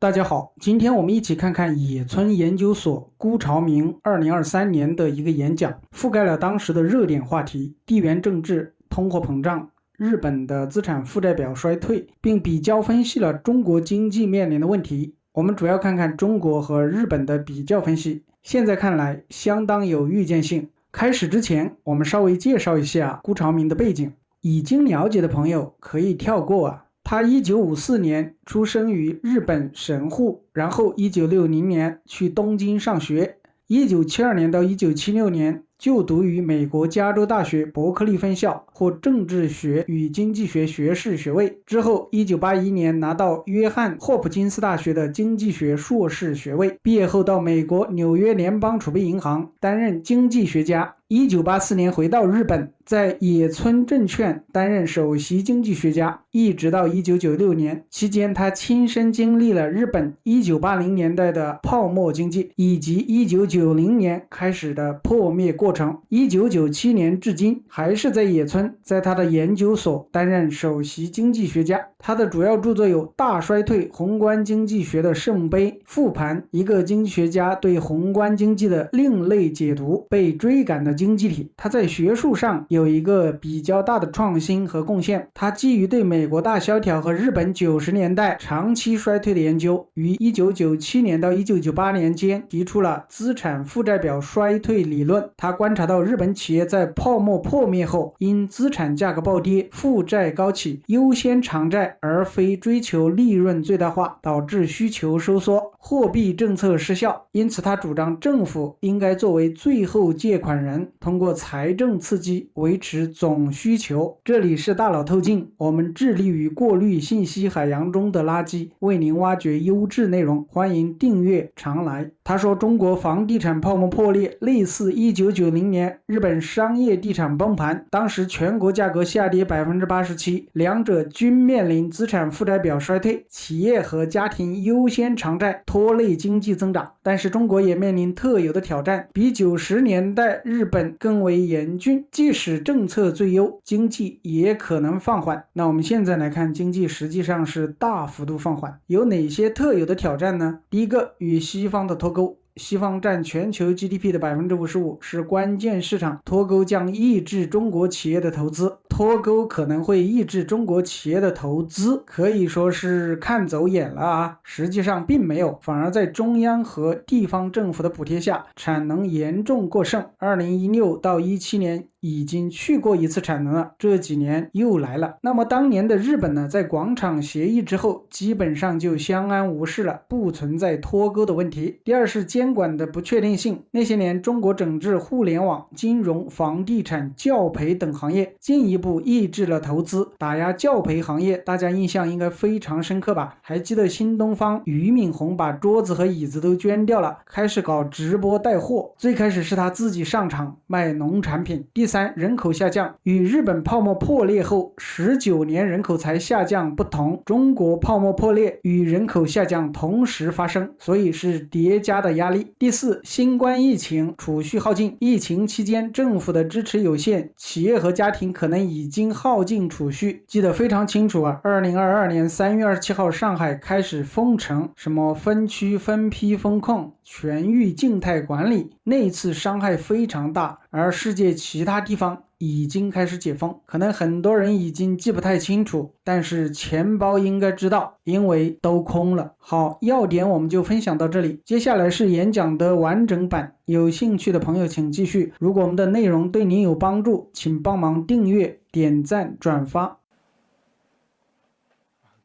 大家好，今天我们一起看看野村研究所辜朝明2023年的一个演讲，覆盖了当时的热点话题：地缘政治、通货膨胀、日本的资产负债表衰退，并比较分析了中国经济面临的问题。我们主要看看中国和日本的比较分析，现在看来相当有预见性。开始之前，我们稍微介绍一下辜朝明的背景，已经了解的朋友可以跳过啊。他1954年出生于日本神户，然后1960年去东京上学，1972年到1976年就读于美国加州大学伯克利分校，获政治学与经济学学士学位。之后1981年拿到约翰霍普金斯大学的经济学硕士学位。毕业后到美国纽约联邦储备银行担任经济学家。1984年回到日本，在野村证券担任首席经济学家，一直到1996年。期间他亲身经历了日本1980年代的泡沫经济，以及1990年开始的破灭过程。1997年至今还是在野村在他的研究所担任首席经济学家。他的主要著作有《大衰退：宏观经济学的圣杯》、复盘：一个经济学家对宏观经济的另类解读、被追赶的经济体。他在学术上有一个比较大的创新和贡献，他基于对美国大萧条和日本90年代长期衰退的研究，于1997年到1998年间提出了资产负债表衰退理论。他观察到日本企业在泡沫破灭后，因资产价格暴跌、负债高企，优先偿债而非追求利润最大化，导致需求收缩，货币政策失效。因此他主张政府应该作为最后借款人，通过财政刺激维持总需求。这里是大佬透镜，我们致力于过滤信息海洋中的垃圾，为您挖掘优质内容，欢迎订阅常来。他说中国房地产泡沫破裂类似1990年日本商业地产崩盘，当时全国价格下跌 87%， 两者均面临资产负债表衰退，企业和家庭优先偿债，拖累经济增长。但是中国也面临特有的挑战，比90年代日本更为严峻，即使政策最优，经济也可能放缓。那我们现在来看，经济实际上是大幅度放缓，有哪些特有的挑战呢？第一个，与西方的脱钩。西方占全球 GDP 的 55%， 是关键市场，脱钩将抑制中国企业的投资。脱钩可能会抑制中国企业的投资，可以说是看走眼了啊。实际上并没有，反而在中央和地方政府的补贴下，产能严重过剩。2016到17年已经去过一次产能了，这几年又来了。那么当年的日本呢，在广场协议之后，基本上就相安无事了，不存在脱钩的问题。第二是监管的不确定性，那些年中国整治互联网、金融、房地产、教培等行业，进一步抑制了投资，打压教培行业，大家印象应该非常深刻吧？还记得新东方俞敏洪把桌子和椅子都捐掉了，开始搞直播带货，最开始是他自己上场卖农产品。第三，人口下降，与日本泡沫破裂后19年人口才下降不同，中国泡沫破裂与人口下降同时发生，所以是叠加的压力。第四，新冠疫情储蓄耗尽，疫情期间政府的支持有限，企业和家庭可能已经耗尽储蓄。记得非常清楚啊，2022年3月27号上海开始封城，什么分区分批封控、全域静态管理，那次伤害非常大，而世界其他地方已经开始解封，可能很多人已经记不太清楚，但是钱包应该知道，因为都空了。好，要点我们就分享到这里，接下来是演讲的完整版，有兴趣的朋友请继续。如果我们的内容对您有帮助，请帮忙订阅、点赞、转发。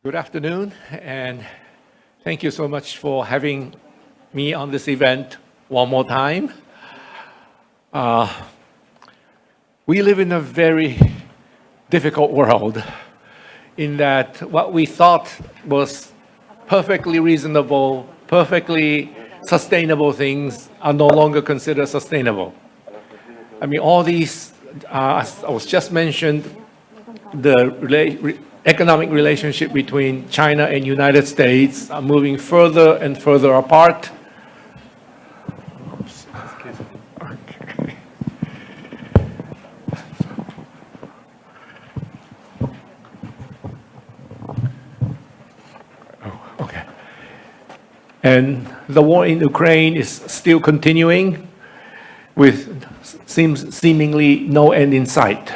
Good afternoon, and thank you so much for having me on this event one more time. We live in a very difficult world in that what we thought was perfectly reasonable, perfectly sustainable things are no longer considered sustainable. I mean, all these, as was just mentioned, the economic relationship between China and United States are moving further and further apart. And the war in Ukraine is still continuing with seemingly no end in sight.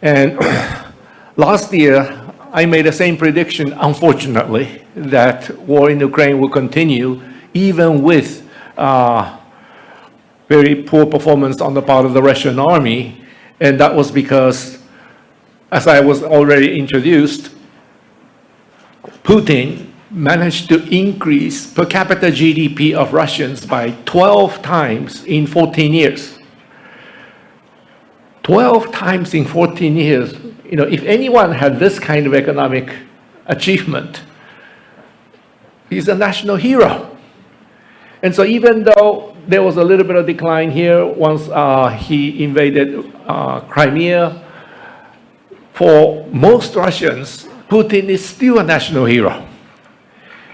And last year, I made the same prediction, unfortunately, that war in Ukraine will continue even with very poor performance on the part of the Russian army. And that was because, as I was already introduced, Putin managed to increase per capita GDP of Russians by 12 times in 14 years. 12 times in 14 years. You know, if anyone had this kind of economic achievement, he's a national hero. And so even though there was a little bit of decline here once he invaded Crimea, for most Russians, Putin is still a national hero.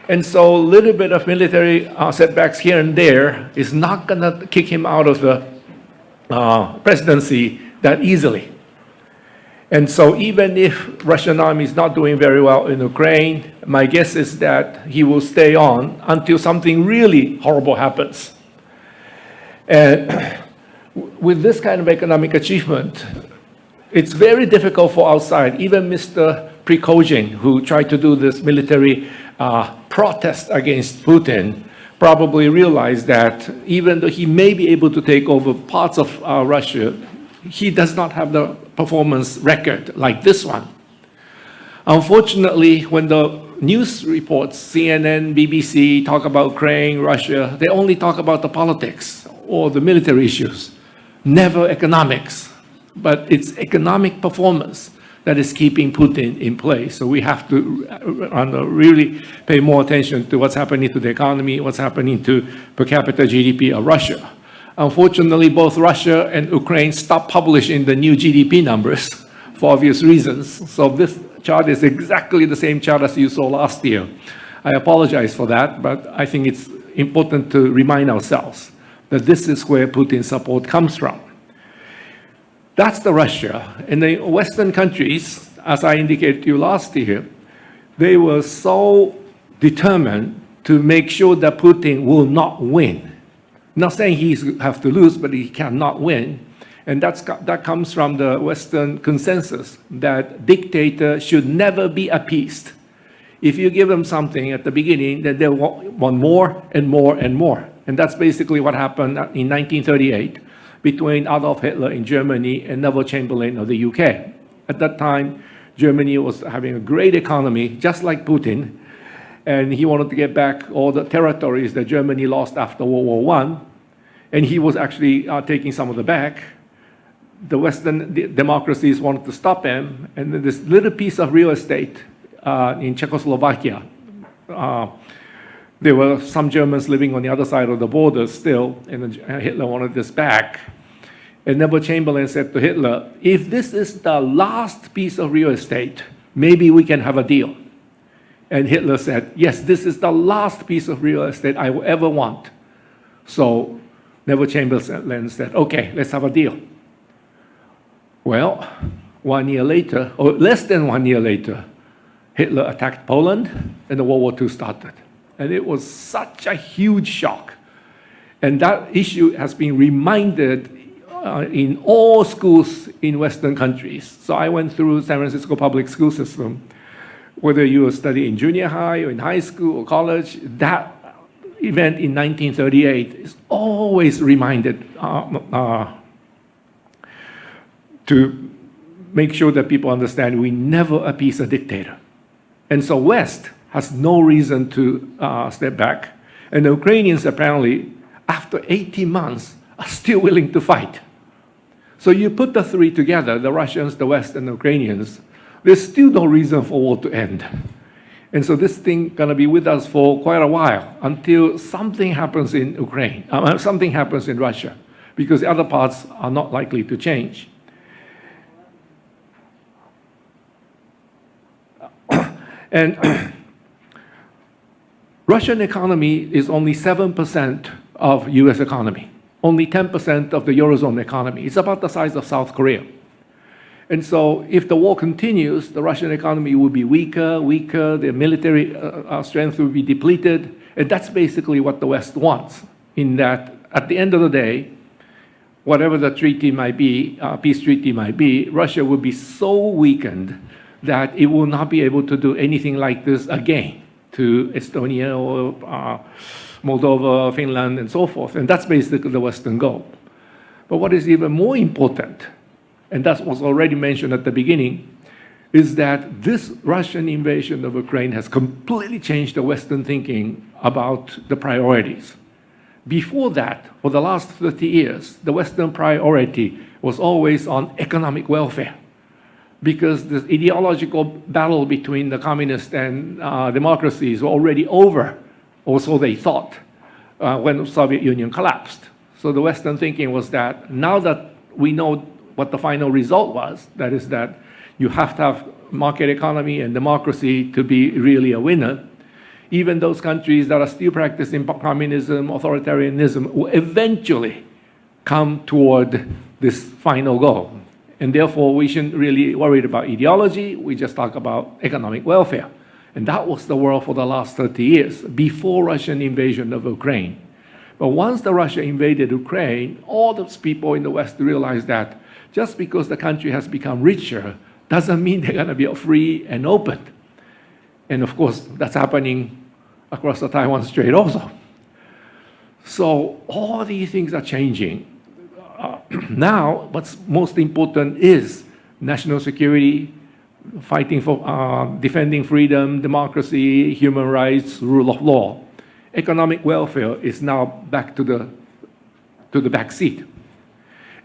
And so a little bit of military setbacks here and there is not going to kick him out of the presidency that easily. And so even if Russian army is not doing very well in Ukraine, my guess is that he will stay on until something really horrible happens. And with this kind of economic achievement, it's very difficult for outside. Even Mr. Prigozhin, who tried to do this military protest against Putin, probably realized that even though he may be able to take over parts of Russia, he does not have the performance record like this one. Unfortunately, when the news reports, CNN, BBC, talk about Ukraine, Russia, they only talk about the politics or the military issues, never economics. But it's economic performance that is keeping Putin in place. So we have to really pay more attention to what's happening to the economy, what's happening to per capita GDP of Russia. Unfortunately, both Russia and Ukraine stopped publishing the new GDP numbers for obvious reasons. So this chart is exactly the same chart as you saw last year. I apologize for that, but I think it's important to remind ourselves that this is where Putin's support comes from. That's the Russia. In the Western countries, as I indicated to you last year, they were so determined to make sure that Putin will not win. Not saying he has to lose, but he cannot win. And that comes from the Western consensus that dictator should never be appeased. If you give them something at the beginning, then they want more and more and more. And that's basically what happened in 1938 between Adolf Hitler in Germany and Neville Chamberlain of the UK. At that time, Germany was having a great economy, just like Putin, and he wanted to get back all the territories that Germany lost after World War I, and he was actually taking some of them back. The Western democracies wanted to stop him, and then this little piece of real estate in Czechoslovakia, there were some Germans living on the other side of the border still, and Hitler wanted this back. And Neville Chamberlain said to Hitler, if this is the last piece of real estate, maybe we can have a deal. And Hitler said, yes, this is the last piece of real estate I will ever want. So Neville Chamberlain said, okay, let's have a deal. Well, 1 year later, or less than 1 year later, Hitler attacked Poland and the World War II started. And it was such a huge shock. And that issue has been reminded in all schools in Western countries. So I went through San Francisco public school system. Whether you were studying in junior high or in high school or college, that event in 1938 is always reminded to make sure that people understand we never appease a dictator. And so West has no reason to step back. And the Ukrainians apparently, after 18 months, are still willing to fight. So you put the three together, the Russians, the West, and the Ukrainians, there's still no reason for war to end. And so this thing gonna be with us for quite a while until something happens in Ukraine, something happens in Russia, because the other parts are not likely to change. And Russian economy is only 7% of US economy, only 10% of the Eurozone economy. It's about the size of South Korea. And so if the war continues, the Russian economy will be weaker, the military strength will be depleted, And that's basically what the West wants, in that at the end of the day, whatever the treaty might be, peace treaty might be, Russia will be so weakened that it will not be able to do anything like this again to Estonia or Moldova, Finland, and so forth. And that's basically the Western goal. But what is even more important, and that was already mentioned at the beginning, is that this Russian invasion of Ukraine has completely changed the Western thinking about the priorities. Before that, for the last 30 years, the Western priority was always on economic welfare, because the ideological battle between the communists and democracies were already over, or so they thought, when the Soviet Union collapsed. So the Western thinking was that now that we know what the final result was, that is that you have to have market economy and democracy to be really a winner, even those countries that are still practicing communism, authoritarianism, will eventually come toward this final goal. And therefore, we shouldn't really worry about ideology, we just talk about economic welfare. And that was the world for the last 30 years, before Russian invasion of Ukraine. But once the Russia invaded Ukraine, all those people in the West realized that just because the country has become richer doesn't mean they're going to be free and open. And of course, that's happening across the Taiwan Strait also. So all these things are changing. Now, what's most important is national security, fighting for defending freedom, democracy, human rights, rule of law. Economic welfare is now back to the back seat.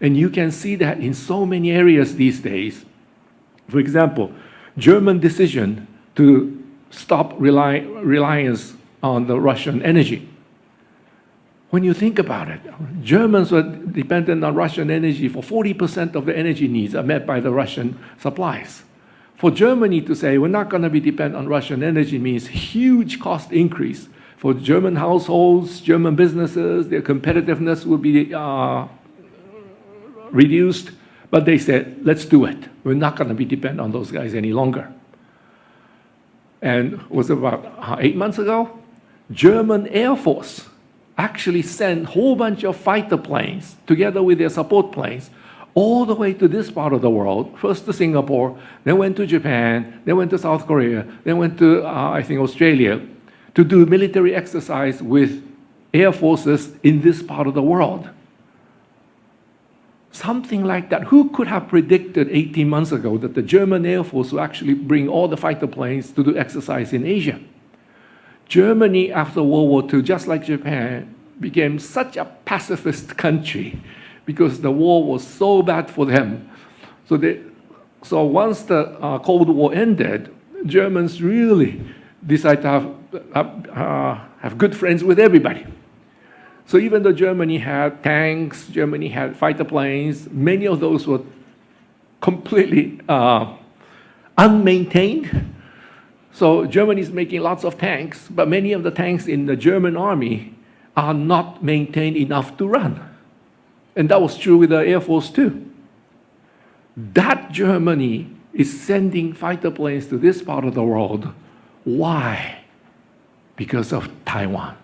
And you can see that in so many areas these days. For example, German decision to stop reliance on the Russian energy. When you think about it, Germans were dependent on Russian energy for 40% of the energy needs are met by the Russian supplies. For Germany to say we're not going to be dependent on Russian energy means huge cost increase for German households, German businesses. Their competitiveness will be reduced. But they said, let's do it. We're not going to be dependent on those guys any longer. And it was about 8 months ago, German Air Force actually sent a whole bunch of fighter planes together with their support planes all the way to this part of the world, first to Singapore, then went to Japan, then went to South Korea, then went to, I think, Australia, to do military exercise with air forces in this part of the world. Something like that. Who could have predicted 18 months ago that the German Air Force would actually bring all the fighter planes to do exercise in Asia? Germany, after World War II, just like Japan, became such a pacifist country because the war was so bad for them. So once the Cold War ended, Germans really decided to have good friends with everybody. So even though Germany had tanks, Germany had fighter planes, many of those were completely unmaintained. So Germany is making lots of tanks, but many of the tanks in the German army are not maintained enough to run. And that was true with the Air Force too. That Germany is sending fighter planes to this part of the world. Why? Because of Taiwan.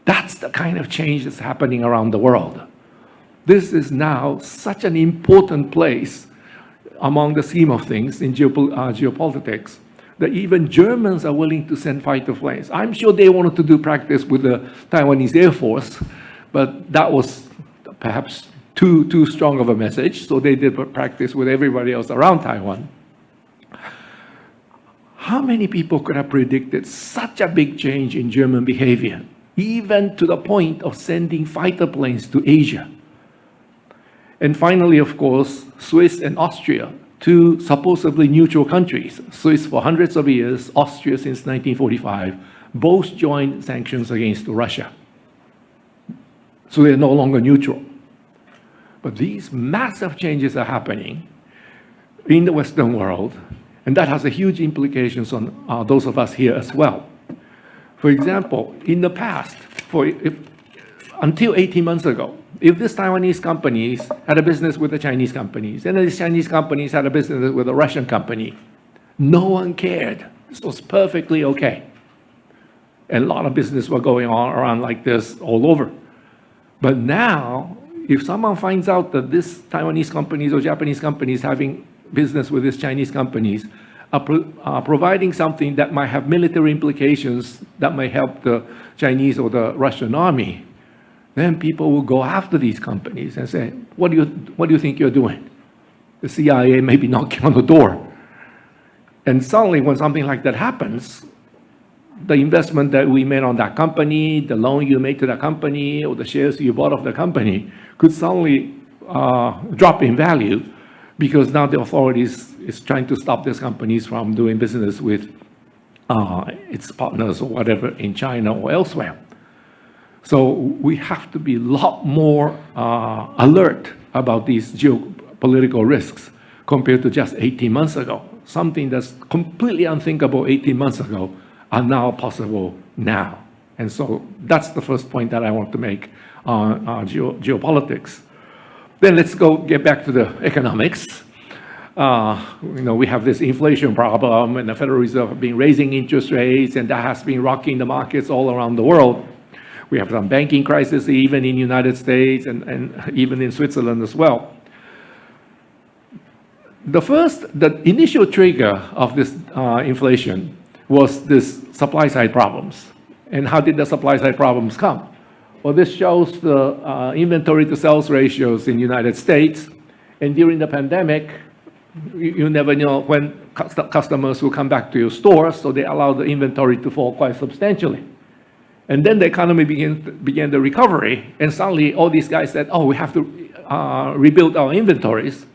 That's the kind of change that's happening around the world. This is now such an important place among the scheme of things in geopolitics that even Germans are willing to send fighter planes. I'm sure they wanted to do practice with the Taiwanese Air Force, but that was perhaps too strong of a message, so they did practice with everybody else around Taiwan. How many people could have predicted such a big change in German behavior, even to the point of sending fighter planes to Asia? And finally, of course, Swiss and Austria, two supposedly neutral countries. Swiss for hundreds of years, Austria since 1945, both joined sanctions against Russia. So they're no longer neutral. But these massive changes are happening in the Western world, and that has a huge implications on those of us here as well. For example, in the past, until 18 months ago, if these Taiwanese companies had a business with the Chinese companies, and these Chinese companies had a business with a Russian company, no one cared. This was perfectly okay. And a lot of business were going on around like this all over. But now, if someone finds out that this Taiwanese companies or Japanese companies having business with these Chinese companies are providing something that might have military implications that may help the Chinese or the Russian army, then people will go after these companies and say, what do you think you're doing? The CIA may be knocking on the door. And suddenly when something like that happens, the investment that we made on that company, the loan you made to that company, or the shares you bought of the company could suddenly drop in value because now the authorities is trying to stop these companies from doing business with its partners or whatever in China or elsewhere. So we have to be a lot more alert about these geopolitical risks compared to just 18 months ago. Something that's completely unthinkable 18 months ago are now possible now. And so that's the first point that I want to make on geopolitics. Then let's get back to the economics. We have this inflation problem, and the Federal Reserve have been raising interest rates, and that has been rocking the markets all around the world. We have some banking crisis even in the United States and even in Switzerland as well. The initial trigger of this inflation was this supply side problems. And how did the supply side problems come? Well, this shows the inventory to sales ratios in the United States. And during the pandemic, you never know when customers will come back to your store, so they allow the inventory to fall quite substantially. And then the economy began the recovery, and suddenly all these guys said, oh, we have to rebuild our inventories.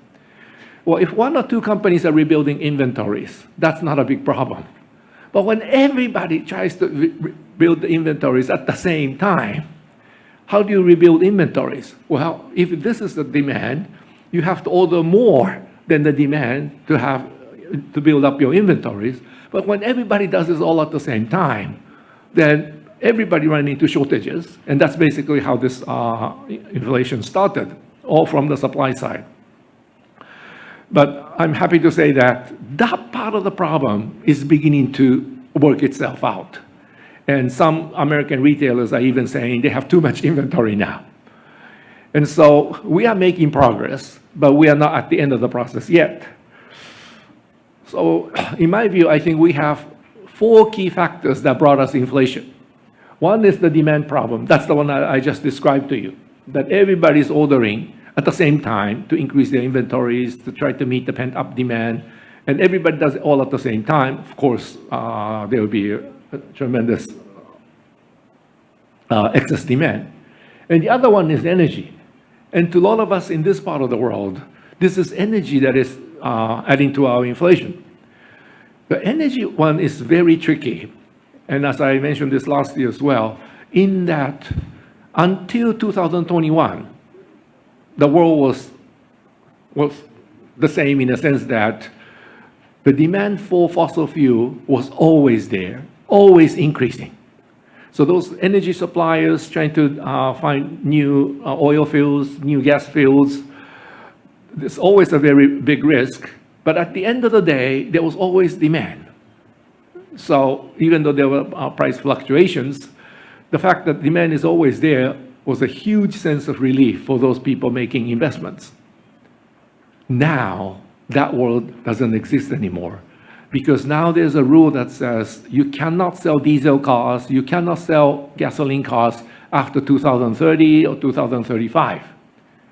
Well, if one or two companies are rebuilding inventories, that's not a big problem. But when everybody tries to rebuild the inventories at the same time, how do you rebuild inventories? Well, if this is the demand, you have to order more than the demand to build up your inventories. But when everybody does this all at the same time, then everybody runs into shortages. And that's basically how this inflation started, all from the supply side. But I'm happy to say that that part of the problem is beginning to work itself out. And some American retailers are even saying they have too much inventory now. And so we are making progress, but we are not at the end of the process yet. So in my view, I think we have 4 key factors that brought us inflation. One is the demand problem. That's the one I just described to you, that everybody's ordering at the same time to increase their inventories, to try to meet the pent-up demand. And everybody does it all at the same time. Of course, there will be a tremendous excess demand. And the other one is energy. And to a lot of us in this part of the world, this is energy that is adding to our inflation. The energy one is very tricky. And as I mentioned this last year as well, in that until 2021, the world was the same in the sense that the demand for fossil fuel was always there, always increasing. So those energy suppliers trying to find new oil fields, new gas fields, there's always a very big risk. But at the end of the day, there was always demand. So even though there were price fluctuations, the fact that demand is always there was a huge sense of relief for those people making investments. Now, that world doesn't exist anymore, because now there's a rule that says you cannot sell diesel cars, you cannot sell gasoline cars after 2030 or 2035.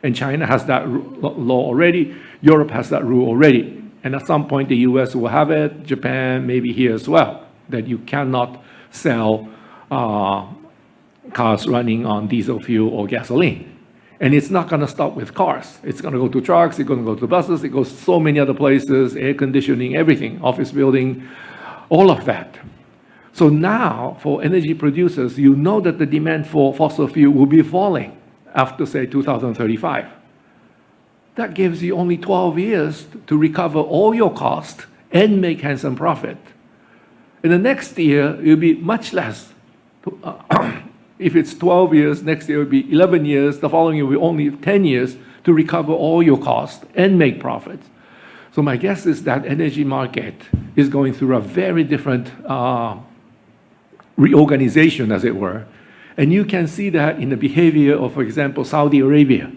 And China has that law already, Europe has that rule already. And at some point, the US will have it, Japan, maybe here as well, that you cannot sell cars running on diesel fuel or gasoline. And it's not going to stop with cars. It's going to go to trucks, it's going to go to buses, it goes so many other places, air conditioning, everything, office building, all of that. So now, for energy producers, you know that the demand for fossil fuel will be falling after, say, 2035. That gives you only 12 years to recover all your costs and make handsome profit. In the next year, it will be much less. If it's 12 years, next year will be 11 years, the following year will be only 10 years to recover all your costs and make profits. So my guess is that energy market is going through a very different reorganization, as it were. And you can see that in the behavior of, for example, Saudi Arabia.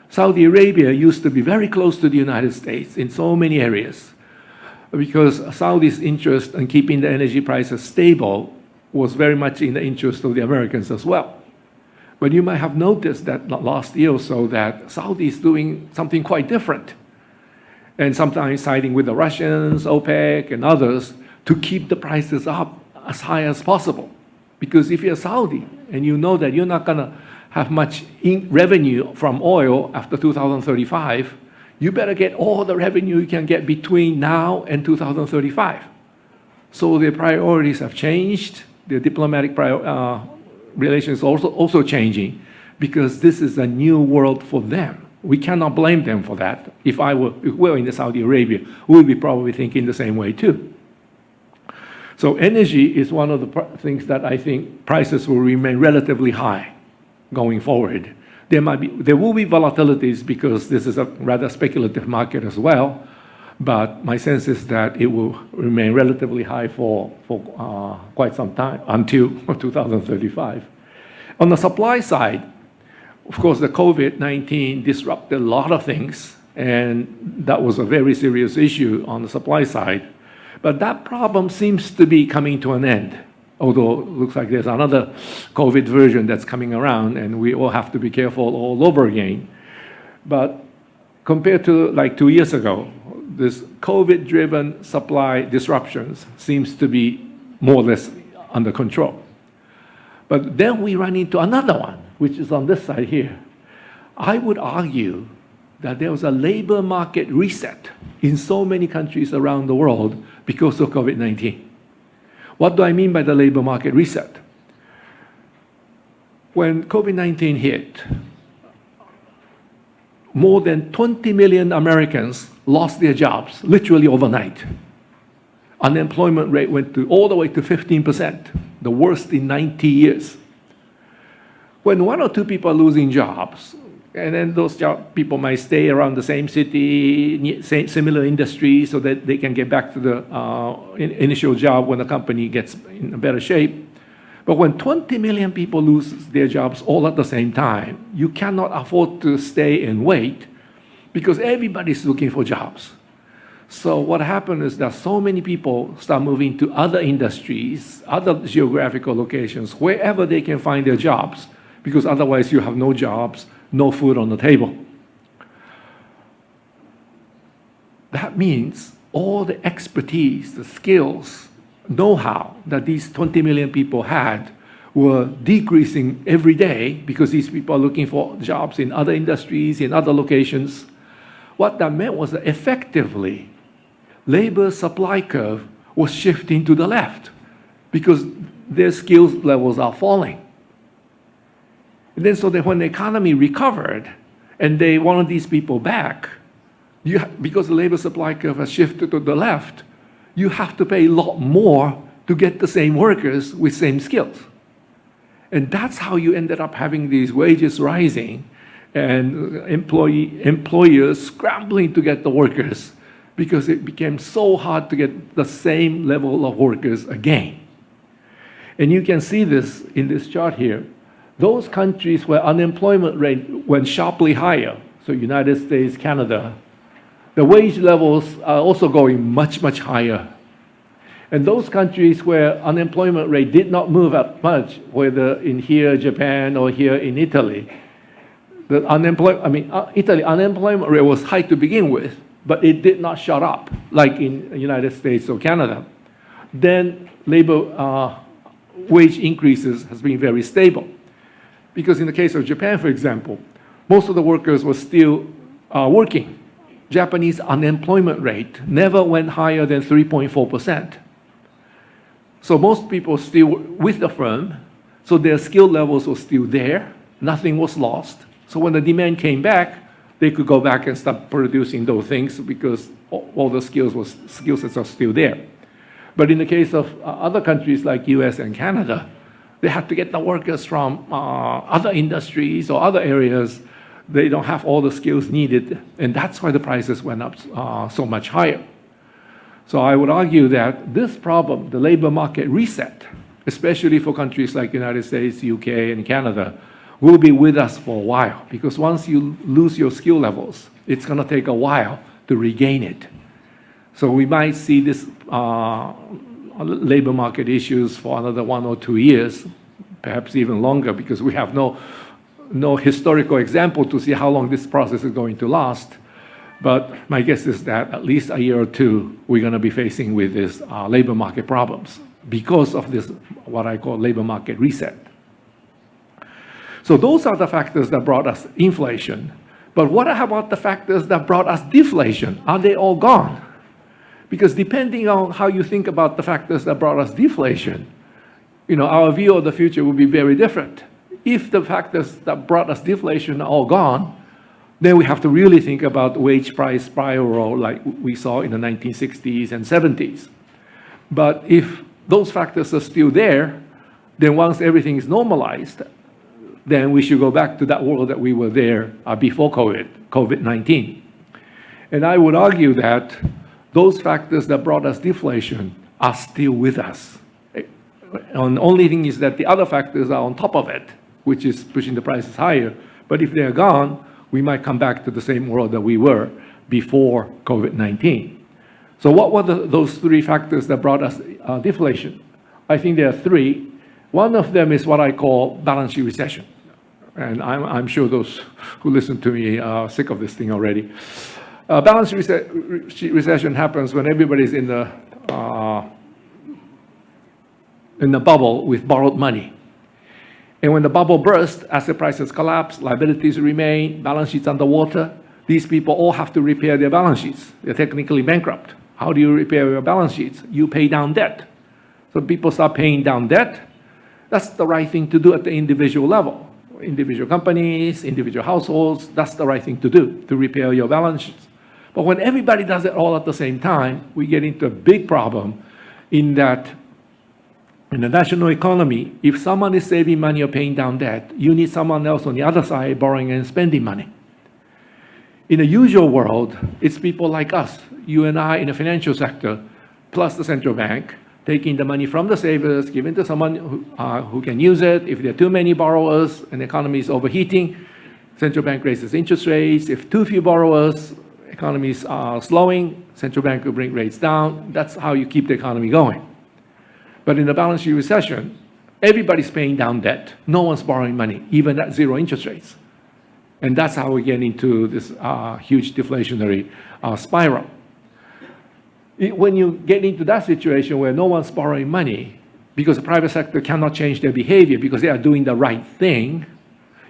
Saudi Arabia used to be very close to the United States in so many areas because Saudi's interest in keeping the energy prices stable was very much in the interest of the Americans as well. But you might have noticed that last year or so that Saudi is doing something quite different, and sometimes siding with the Russians, OPEC, and others to keep the prices up as high as possible. Because if you're Saudi and you know that you're not going to have much revenue from oil after 2035, you better get all the revenue you can get between now and 2035. So their priorities have changed. Their diplomatic relations also changing because this is a new world for them. We cannot blame them for that. If we were in Saudi Arabia, we'd be probably thinking the same way too. So energy is one of the things that I think prices will remain relatively high going forward. There will be volatilities because this is a rather speculative market as well, but my sense is that it will remain relatively high for quite some time, until 2035. On the supply side, of course, the COVID-19 disrupted a lot of things, and that was a very serious issue on the supply side. But that problem seems to be coming to an end, although it looks like there's another COVID version that's coming around, and we all have to be careful all over again. But compared to like 2 years ago, this COVID-driven supply disruptions seems to be more or less under control. But then we run into another one, which is on this side here. I would argue that there was a labor market reset in so many countries around the world because of COVID-19. What do I mean by the labor market reset? When COVID-19 hit, more than 20 million Americans lost their jobs, literally overnight. Unemployment rate went all the way to 15%, the worst in 90 years. When one or two people are losing jobs, and then those people might stay around the same city, similar industry, so that they can get back to the initial job when the company gets in a better shape. But when 20 million people lose their jobs all at the same time, you cannot afford to stay and wait because everybody's looking for jobs. So what happened is that so many people start moving to other industries, other geographical locations, wherever they can find their jobs, because otherwise you have no jobs, no food on the table. That means all the expertise, the skills, know-how that these 20 million people had were decreasing every day because these people are looking for jobs in other industries, in other locations. What that meant was that effectively, labor supply curve was shifting to the left because their skills levels are falling. And then so that when the economy recovered and they wanted these people back, because the labor supply curve has shifted to the left, you have to pay a lot more to get the same workers with same skills. And that's how you ended up having these wages rising and employers scrambling to get the workers because it became so hard to get the same level of workers again. And you can see this in this chart here. Those countries where unemployment rate went sharply higher, so United States, Canada, the wage levels are also going much, much higher. And those countries where unemployment rate did not move up much, whether in here, Japan, or here in Italy, Italy unemployment rate was high to begin with, but it did not shut up like in the United States or Canada. Then labor wage increases has been very stable. Because in the case of Japan, for example, most of the workers were still working. Japanese unemployment rate never went higher than 3.4%. So most people still with the firm, so their skill levels were still there, nothing was lost. So when the demand came back, they could go back and start producing those things because all the skill sets are still there. But in the case of other countries like US and Canada, they have to get the workers from other industries or other areas. They don't have all the skills needed, and that's why the prices went up so much higher. So I would argue that this problem, the labor market reset, especially for countries like United States, UK, and Canada, will be with us for a while. Because once you lose your skill levels, it's going to take a while to regain it. So we might see this labor market issues for another 1 or 2 years, perhaps even longer, because we have no historical example to see how long this process is going to last. But my guess is that at least a year or two, we're going to be facing with this labor market problems because of this, what I call labor market reset. So those are the factors that brought us inflation. But what about the factors that brought us deflation? Are they all gone? Because depending on how you think about the factors that brought us deflation, our view of the future will be very different. If the factors that brought us deflation are all gone, then we have to really think about wage price spiral like we saw in the 1960s and 70s. But if those factors are still there, then once everything is normalized, then we should go back to that world that we were there before COVID-19. And I would argue that those factors that brought us deflation are still with us. And the only thing is that the other factors are on top of it, which is pushing the prices higher. But if they're gone, we might come back to the same world that we were before COVID-19. So what were those three factors that brought us deflation? I think there are three. One of them is what I call balance sheet recession. And I'm sure those who listen to me are sick of this thing already. Balance sheet recession happens when everybody's in the bubble with borrowed money. And when the bubble bursts, asset prices collapse, liabilities remain, balance sheets underwater, these people all have to repair their balance sheets. They're technically bankrupt. How do you repair your balance sheets? You pay down debt. So people start paying down debt. That's the right thing to do at the individual level. Individual companies, individual households, that's the right thing to do, to repair your balance sheets. But when everybody does it all at the same time, we get into a big problem in that in the national economy, if someone is saving money or paying down debt, you need someone else on the other side borrowing and spending money. In the usual world, it's people like us, you and I in the financial sector, plus the central bank, taking the money from the savers, giving to someone who can use it. If there are too many borrowers and the economy is overheating, central bank raises interest rates. If too few borrowers, economies are slowing, central bank will bring rates down. That's how you keep the economy going. But in the balance sheet recession, everybody's paying down debt. No one's borrowing money, even at zero interest rates. And that's how we get into this huge deflationary spiral. When you get into that situation where no one's borrowing money because the private sector cannot change their behavior because they are doing the right thing,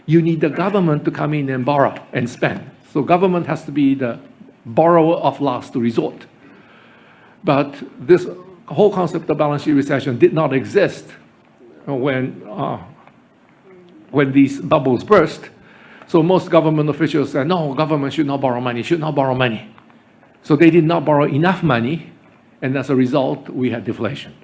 you need the government to come in and borrow and spend. So government has to be the borrower of last resort. But this whole concept of balance sheet recession did not exist when these bubbles burst. So most government officials said, no, government should not borrow money, should not borrow money. So they did not borrow enough money, and as a result, we had deflation.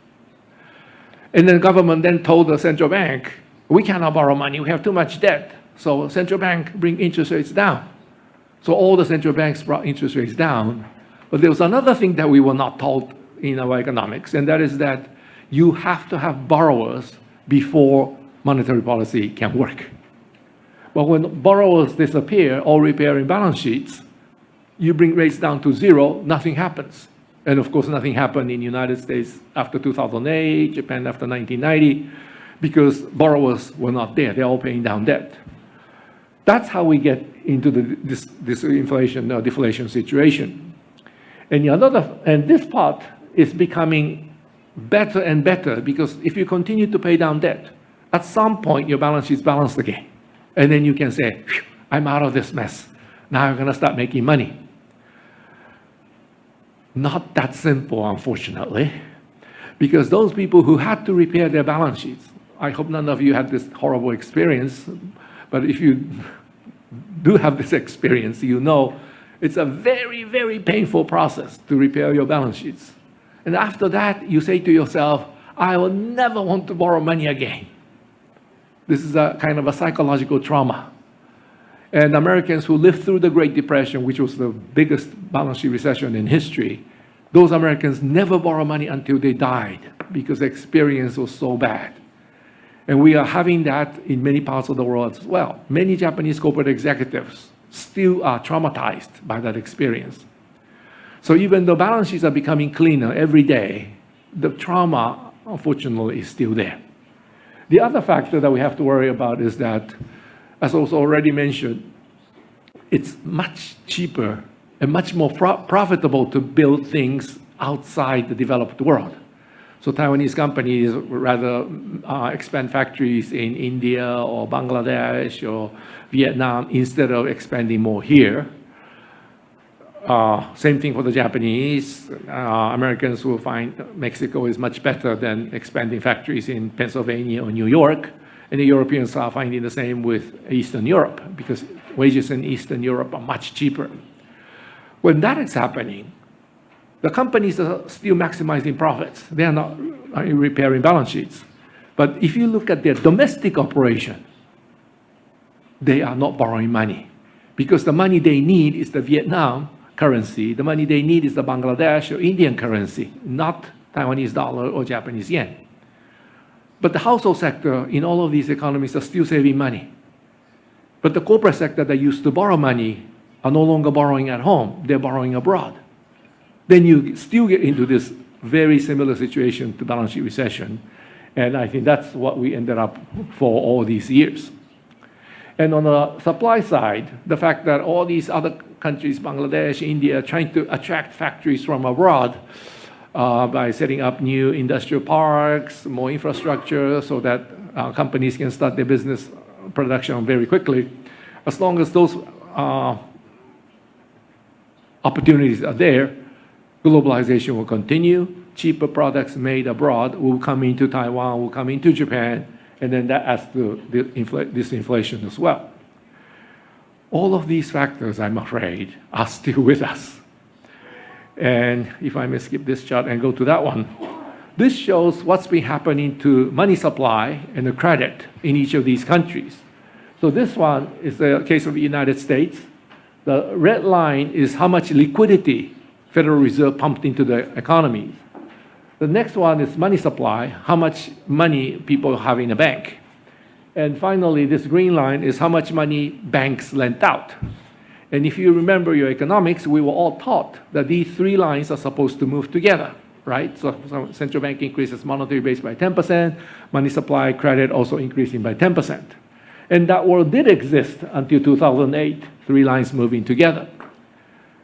And then government then told the central bank, we cannot borrow money, we have too much debt. So central bank bring interest rates down. So all the central banks brought interest rates down. But there was another thing that we were not taught in our economics, and that is that you have to have borrowers before monetary policy can work. But when borrowers disappear or repairing balance sheets, you bring rates down to zero, nothing happens. And of course, nothing happened in the United States after 2008, Japan after 1990, because borrowers were not there. They're all paying down debt. That's how we get into this inflation, deflation situation. And this part is becoming better and better because if you continue to pay down debt, at some point your balance sheet is balanced again. And then you can say, I'm out of this mess. Now I'm going to start making money. Not that simple, unfortunately, because those people who had to repair their balance sheets, I hope none of you had this horrible experience, but if you do have this experience, you know it's a very, very painful process to repair your balance sheets. And after that, you say to yourself, I will never want to borrow money again. This is a kind of a psychological trauma. And Americans who lived through the Great Depression, which was the biggest balance sheet recession in history, those Americans never borrowed money until they died. because the experience was so bad. And we are having that in many parts of the world as well. Many Japanese corporate executives still are traumatized by that experience. So even though balance sheets are becoming cleaner every day, the trauma, unfortunately, is still there. The other factor that we have to worry about is that, as was already mentioned, it's much cheaper and much more profitable to build things outside the developed world. So Taiwanese companies rather expand factories in India or Bangladesh or Vietnam instead of expanding more here. Same thing for the Japanese. Americans will find Mexico is much better than expanding factories in Pennsylvania or New York. And the Europeans are finding the same with Eastern Europe because wages in Eastern Europe are much cheaper. When that is happening, the companies are still maximizing profits. They are not repairing balance sheets. But if you look at their domestic operation, they are not borrowing money because the money they need is the Vietnam currency. The money they need is the Bangladesh or Indian currency, not Taiwanese dollar or Japanese yen. But the household sector in all of these economies are still saving money. But the corporate sector that used to borrow money are no longer borrowing at home. They're borrowing abroad. Then you still get into this very similar situation to balance sheet recession. And I think that's what we ended up for all these years. And on the supply side, the fact that all these other countries, Bangladesh, India, are trying to attract factories from abroad by setting up new industrial parks, more infrastructure, so that companies can start their business production very quickly. As long as those opportunities are there, globalization will continue. Cheaper products made abroad will come into Taiwan, will come into Japan, and then that adds to this inflation as well. All of these factors, I'm afraid, are still with us. And if I may skip this chart and go to that one, this shows what's been happening to money supply and the credit in each of these countries. So this one is the case of the United States. The red line is how much liquidity Federal Reserve pumped into the economy. The next one is money supply, how much money people have in a bank. And finally, this green line is how much money banks lent out. And if you remember your economics, we were all taught that these three lines are supposed to move together, right? So central bank increases monetary base by 10%, money supply, credit also increasing by 10%. And that world did exist until 2008, three lines moving together.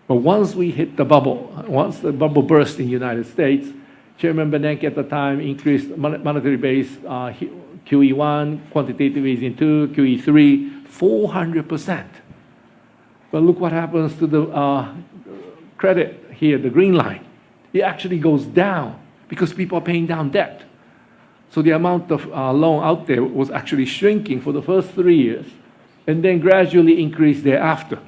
But once we hit the bubble, once the bubble burst in the United States, Chairman Bernanke at the time increased monetary base, QE1, quantitative easing 2, QE3, 400%. But look what happens to the credit here, the green line. It actually goes down because people are paying down debt. So the amount of loan out there was actually shrinking for the first 3 years and then gradually increased thereafter.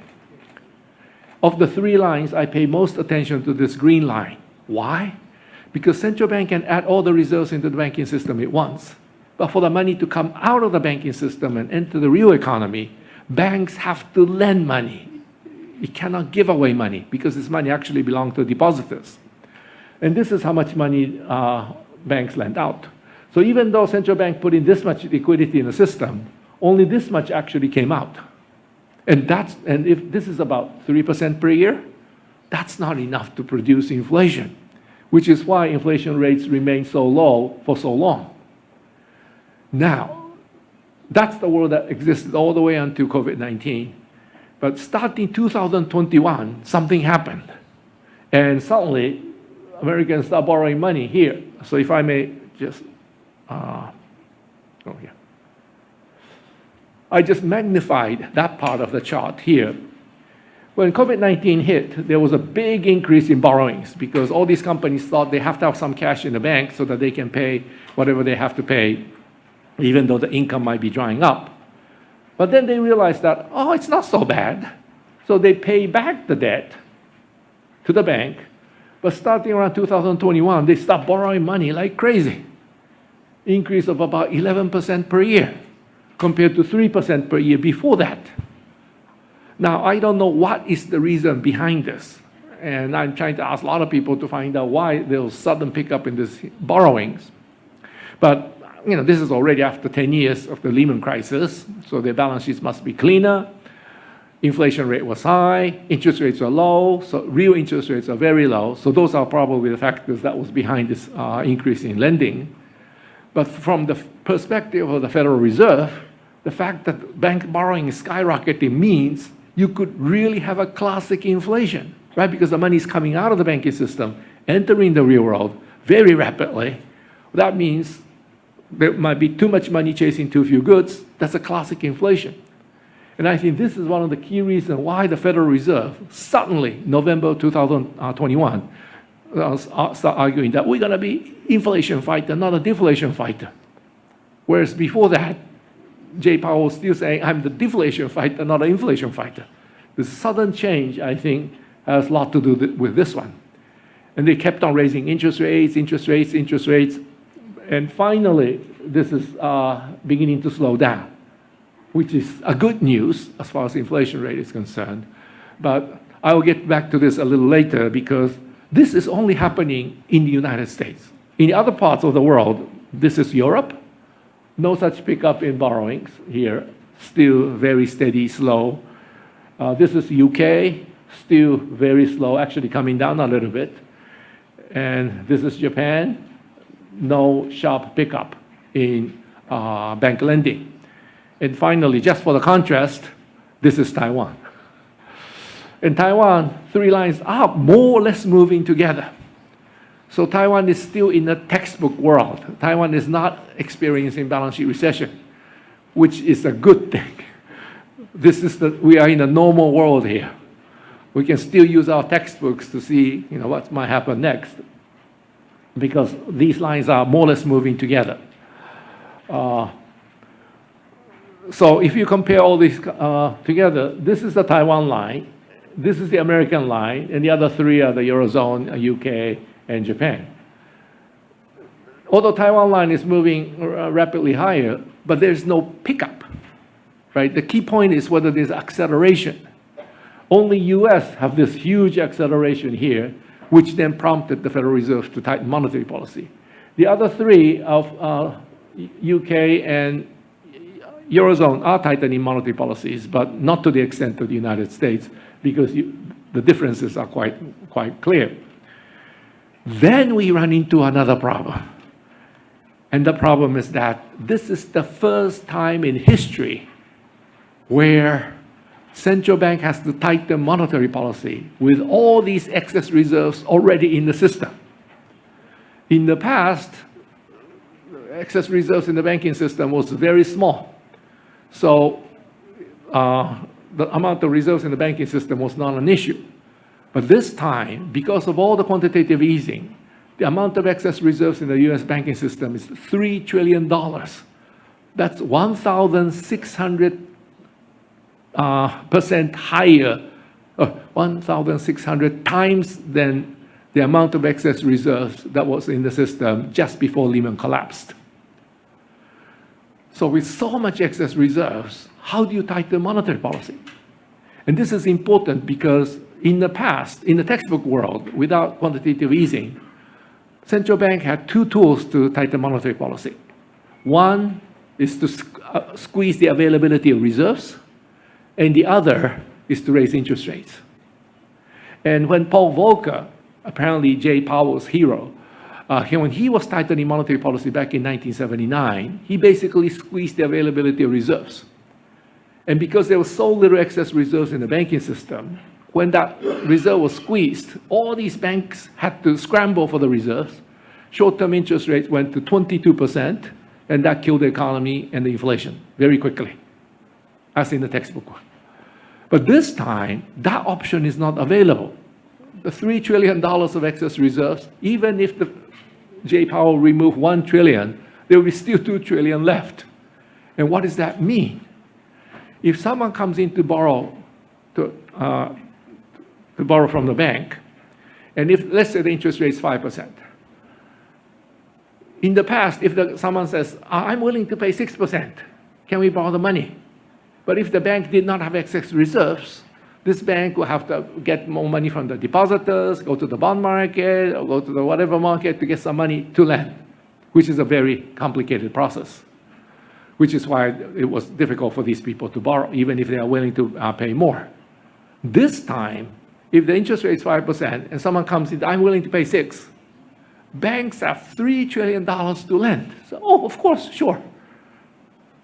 Of the three lines, I pay most attention to this green line. Why? Because central bank can add all the reserves into the banking system at once. But for the money to come out of the banking system and enter the real economy, banks have to lend money. You cannot give away money because this money actually belongs to depositors. And this is how much money banks lend out. So even though central bank put in this much liquidity in the system, only this much actually came out. And if this is about 3% per year, that's not enough to produce inflation, which is why inflation rates remain so low for so long. Now, that's the world that existed all the way until COVID-19. But starting 2021, something happened. And suddenly, Americans start borrowing money here. So if I may just, I just magnified that part of the chart here. When COVID-19 hit, there was a big increase in borrowings because all these companies thought they have to have some cash in the bank so that they can pay whatever they have to pay, even though the income might be drying up. But then they realized that, oh, it's not so bad. So they pay back the debt to the bank. But starting around 2021, they start borrowing money like crazy. Increase of about 11% per year compared to 3% per year before that. Now, I don't know what is the reason behind this. And I'm trying to ask a lot of people to find out why there was sudden pickup in this borrowings. But this is already after 10 years of the Lehman crisis, so their balance sheets must be cleaner. Inflation rate was high, interest rates are low, so real interest rates are very low. So those are probably the factors that was behind this increase in lending. But from the perspective of the Federal Reserve, the fact that bank borrowing is skyrocketing means you could really have a classic inflation, right? Because the money is coming out of the banking system, entering the real world very rapidly. That means there might be too much money chasing too few goods. That's a classic inflation. And I think this is one of the key reasons why the Federal Reserve suddenly, November 2021, start arguing that we're going to be inflation fighter, not a deflation fighter. Whereas before that, Jay Powell was still saying, I'm the deflation fighter, not an inflation fighter. The sudden change, I think, has a lot to do with this one. And they kept on raising interest rates. And finally, this is beginning to slow down, which is a good news as far as inflation rate is concerned. But I will get back to this a little later because this is only happening in the United States. In other parts of the world, this is Europe. No such pickup in borrowings here. Still very steady, slow. This is UK. Still very slow, actually coming down a little bit. And this is Japan. No sharp pickup in bank lending. And finally, just for the contrast, this is Taiwan. In Taiwan, three lines are more or less moving together. So Taiwan is still in a textbook world. Taiwan is not experiencing balance sheet recession, which is a good thing. We are in a normal world here. We can still use our textbooks to see what might happen next, because these lines are more or less moving together. So if you compare all these together, this is the Taiwan line, this is the American line, and the other three are the Eurozone, UK, and Japan. Although Taiwan line is moving rapidly higher, but there's no pickup, right? The key point is whether there's acceleration. Only US have this huge acceleration here, which then prompted the Federal Reserve to tighten monetary policy. The other three of UK and Eurozone are tightening monetary policies, but not to the extent of the United States, because the differences are quite clear. Then we run into another problem. And the problem is that this is the first time in history where central bank has to tighten monetary policy with all these excess reserves already in the system. In the past, excess reserves in the banking system was very small. So the amount of reserves in the banking system was not an issue. But this time, because of all the quantitative easing, the amount of excess reserves in the US banking system is $3 trillion. That's 1,600% higher, 1,600 times than the amount of excess reserves that was in the system just before Lehman collapsed. So with so much excess reserves, how do you tighten monetary policy? And this is important because in the past, in the textbook world, without quantitative easing, central bank had two tools to tighten monetary policy. One is to squeeze the availability of reserves, and the other is to raise interest rates. And when Paul Volcker, apparently Jay Powell's hero, when he was tightening monetary policy back in 1979, he basically squeezed the availability of reserves. And because there was so little excess reserves in the banking system, when that reserve was squeezed, all these banks had to scramble for the reserves. Short-term interest rates went to 22%, and that killed the economy and the inflation very quickly, as in the textbook. But this time, that option is not available. The $3 trillion of excess reserves, even if Jay Powell removed $1 trillion, there will be still $2 trillion left. And what does that mean? If someone comes in to borrow from the bank, and if, let's say, the interest rate is 5%. In the past, if someone says, I'm willing to pay 6%, can we borrow the money? But if the bank did not have excess reserves, this bank will have to get more money from the depositors, go to the bond market, or go to the whatever market to get some money to lend, which is a very complicated process, which is why it was difficult for these people to borrow, even if they are willing to pay more. This time, if the interest rate is 5% and someone comes in, I'm willing to pay 6, banks have $3 trillion to lend. So, oh, of course, sure.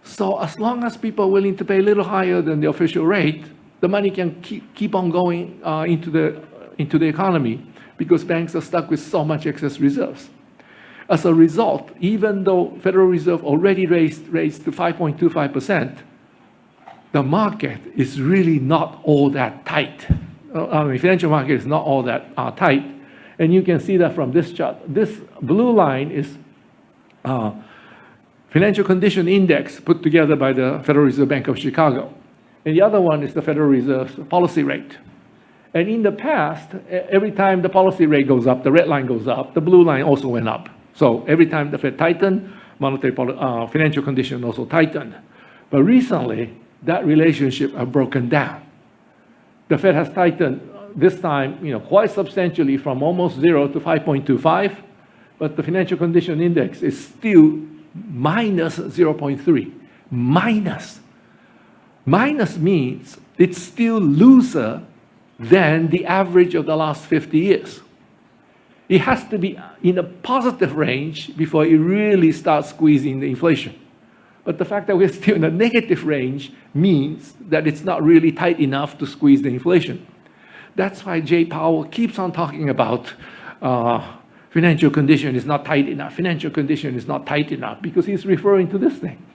So as long as people are willing to pay a little higher than the official rate, the money can keep on going into the economy because banks are stuck with so much excess reserves. As a result, even though Federal Reserve already raised to 5.25%, the market is really not all that tight. Financial market is not all that tight. And you can see that from this chart. This blue line is Financial Condition Index put together by the Federal Reserve Bank of Chicago. And the other one is the Federal Reserve's policy rate. And in the past, every time the policy rate goes up, the red line goes up, the blue line also went up. So every time the Fed tightened, financial condition also tightened. But recently, that relationship has broken down. The Fed has tightened this time, quite substantially from almost 0 to 5.25, but the financial condition index is still minus 0.3. Minus. Minus means it's still looser than the average of the last 50 years. It has to be in a positive range before it really starts squeezing the inflation. But the fact that we're still in a negative range means that it's not really tight enough to squeeze the inflation. That's why Jay Powell keeps on talking about financial condition is not tight enough. Financial condition is not tight enough because he's referring to this thing.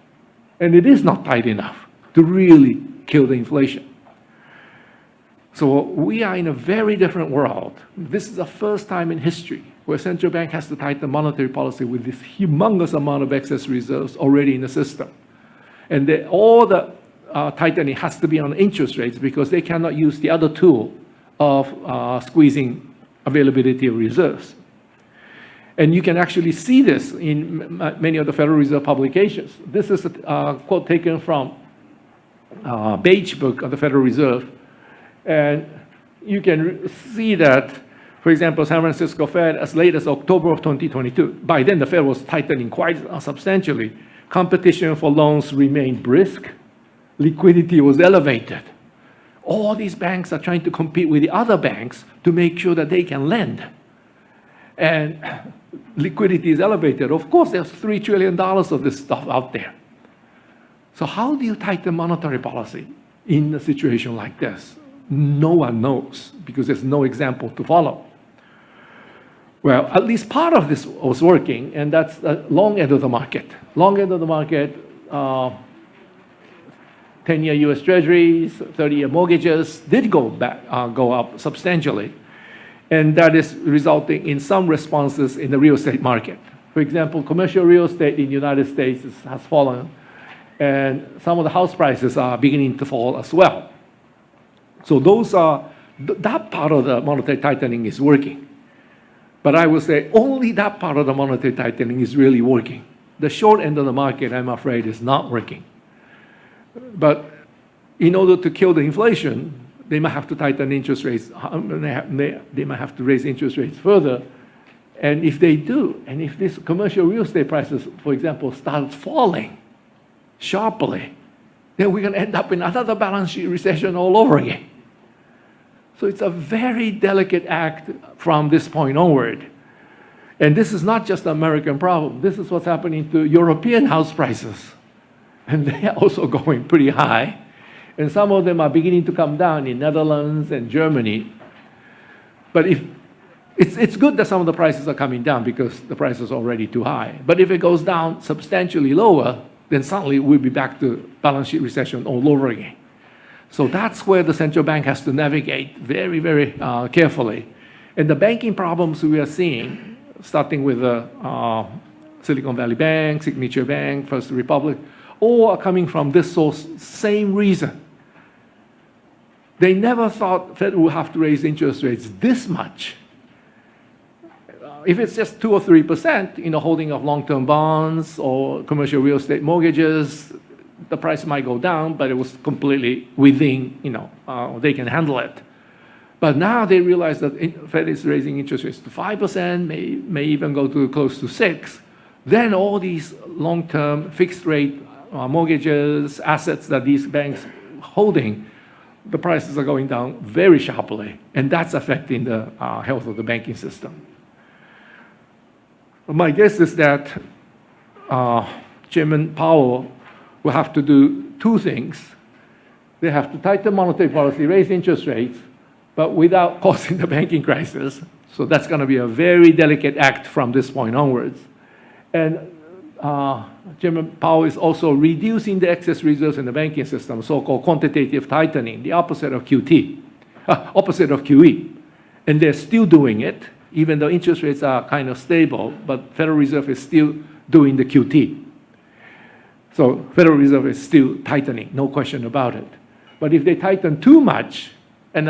And it is not tight enough to really kill the inflation. So we are in a very different world. This is the first time in history where central bank has to tighten monetary policy with this humongous amount of excess reserves already in the system. And all the tightening has to be on interest rates because they cannot use the other tool of squeezing availability of reserves. And you can actually see this in many of the Federal Reserve publications. This is a quote taken from Beige book of the Federal Reserve. And you can see that, for example, San Francisco Fed as late as October of 2022. By then, the Fed was tightening quite substantially. Competition for loans remained brisk. Liquidity was elevated. All these banks are trying to compete with the other banks to make sure that they can lend. And liquidity is elevated. Of course, there's $3 trillion of this stuff out there. So how do you tighten monetary policy in a situation like this? No one knows because there's no example to follow. Well, at least part of this was working, and that's the long end of the market. Long end of the market, 10-year US Treasuries, 30-year mortgages did go up substantially. And that is resulting in some responses in the real estate market. For example, commercial real estate in the United States has fallen, and some of the house prices are beginning to fall as well. So that part of the monetary tightening is working. But I would say only that part of the monetary tightening is really working. The short end of the market, I'm afraid, is not working. But in order to kill the inflation, they might have to tighten interest rates. They might have to raise interest rates further. And if they do, and if these commercial real estate prices, for example, start falling sharply, then we're going to end up in another balance sheet recession all over again. So it's a very delicate act from this point onward. And this is not just an American problem. This is what's happening to European house prices. And they are also going pretty high. And some of them are beginning to come down in Netherlands and Germany. But if it's good that some of the prices are coming down because the prices are already too high. But if it goes down substantially lower, then suddenly we'll be back to balance sheet recession all over again. So that's where the central bank has to navigate very, very carefully. And the banking problems we are seeing, starting with the Silicon Valley Bank, Signature Bank, First Republic, all are coming from this source, same reason. They never thought Fed would have to raise interest rates this much. If it's just 2 or 3% in the holding of long-term bonds or commercial real estate mortgages, the price might go down, but it was completely within, they can handle it. But now they realize that Fed is raising interest rates to 5%, may even go to close to 6%. Then all these long-term fixed rate mortgages, assets that these banks holding, the prices are going down very sharply, and that's affecting the health of the banking system. My guess is that Chairman Powell will have to do two things. They have to tighten monetary policy, raise interest rates, but without causing the banking crisis. So that's going to be a very delicate act from this point onwards. And Chairman Powell is also reducing the excess reserves in the banking system, so-called quantitative tightening, the opposite of QE. And they're still doing it, even though interest rates are kind of stable, but Federal Reserve is still doing the QT. So Federal Reserve is still tightening, no question about it. But if they tighten too much, and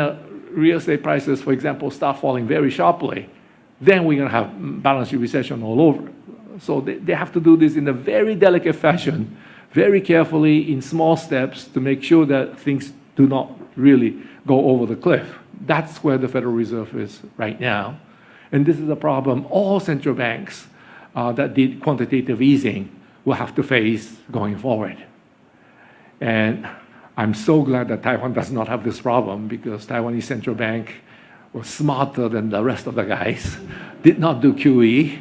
real estate prices, for example, start falling very sharply, then we're going to have balance sheet recession all over. So they have to do this in a very delicate fashion, very carefully in small steps to make sure that things do not really go over the cliff. That's where the Federal Reserve is right now. And this is a problem all central banks that did quantitative easing will have to face going forward. And I'm so glad that Taiwan does not have this problem, because Taiwanese central bank was smarter than the rest of the guys, did not do QE.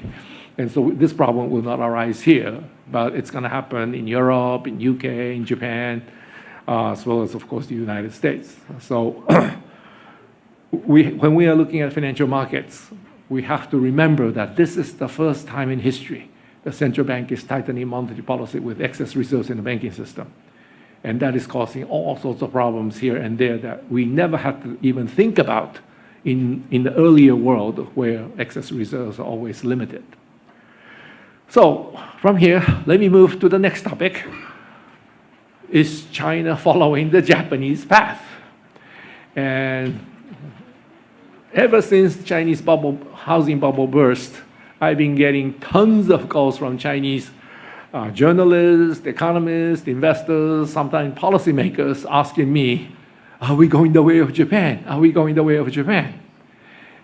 And so this problem will not arise here, but it's going to happen in Europe, in UK, in Japan, as well as, of course, the United States. So when we are looking at financial markets, we have to remember that this is the first time in history the central bank is tightening monetary policy with excess reserves in the banking system. And that is causing all sorts of problems here and there that we never had to even think about in the earlier world, where excess reserves are always limited. So from here, let me move to the next topic. Is China following the Japanese path? And ever since Chinese housing bubble burst, I've been getting tons of calls from Chinese journalists, economists, investors, sometimes policymakers asking me, are we going the way of Japan? Are we going the way of Japan?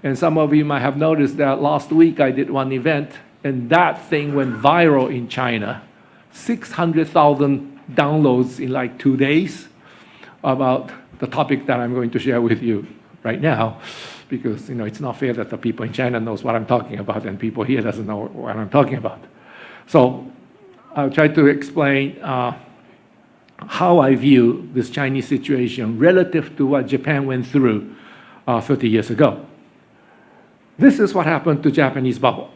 And some of you might have noticed that last week I did one event, and that thing went viral in China. 600,000 downloads in like 2 days about the topic that I'm going to share with you right now, because it's not fair that the people in China knows what I'm talking about and people here doesn't know what I'm talking about. So I'll try to explain how I view this Chinese situation relative to what Japan went through 30 years ago. This is what happened to Japanese bubble.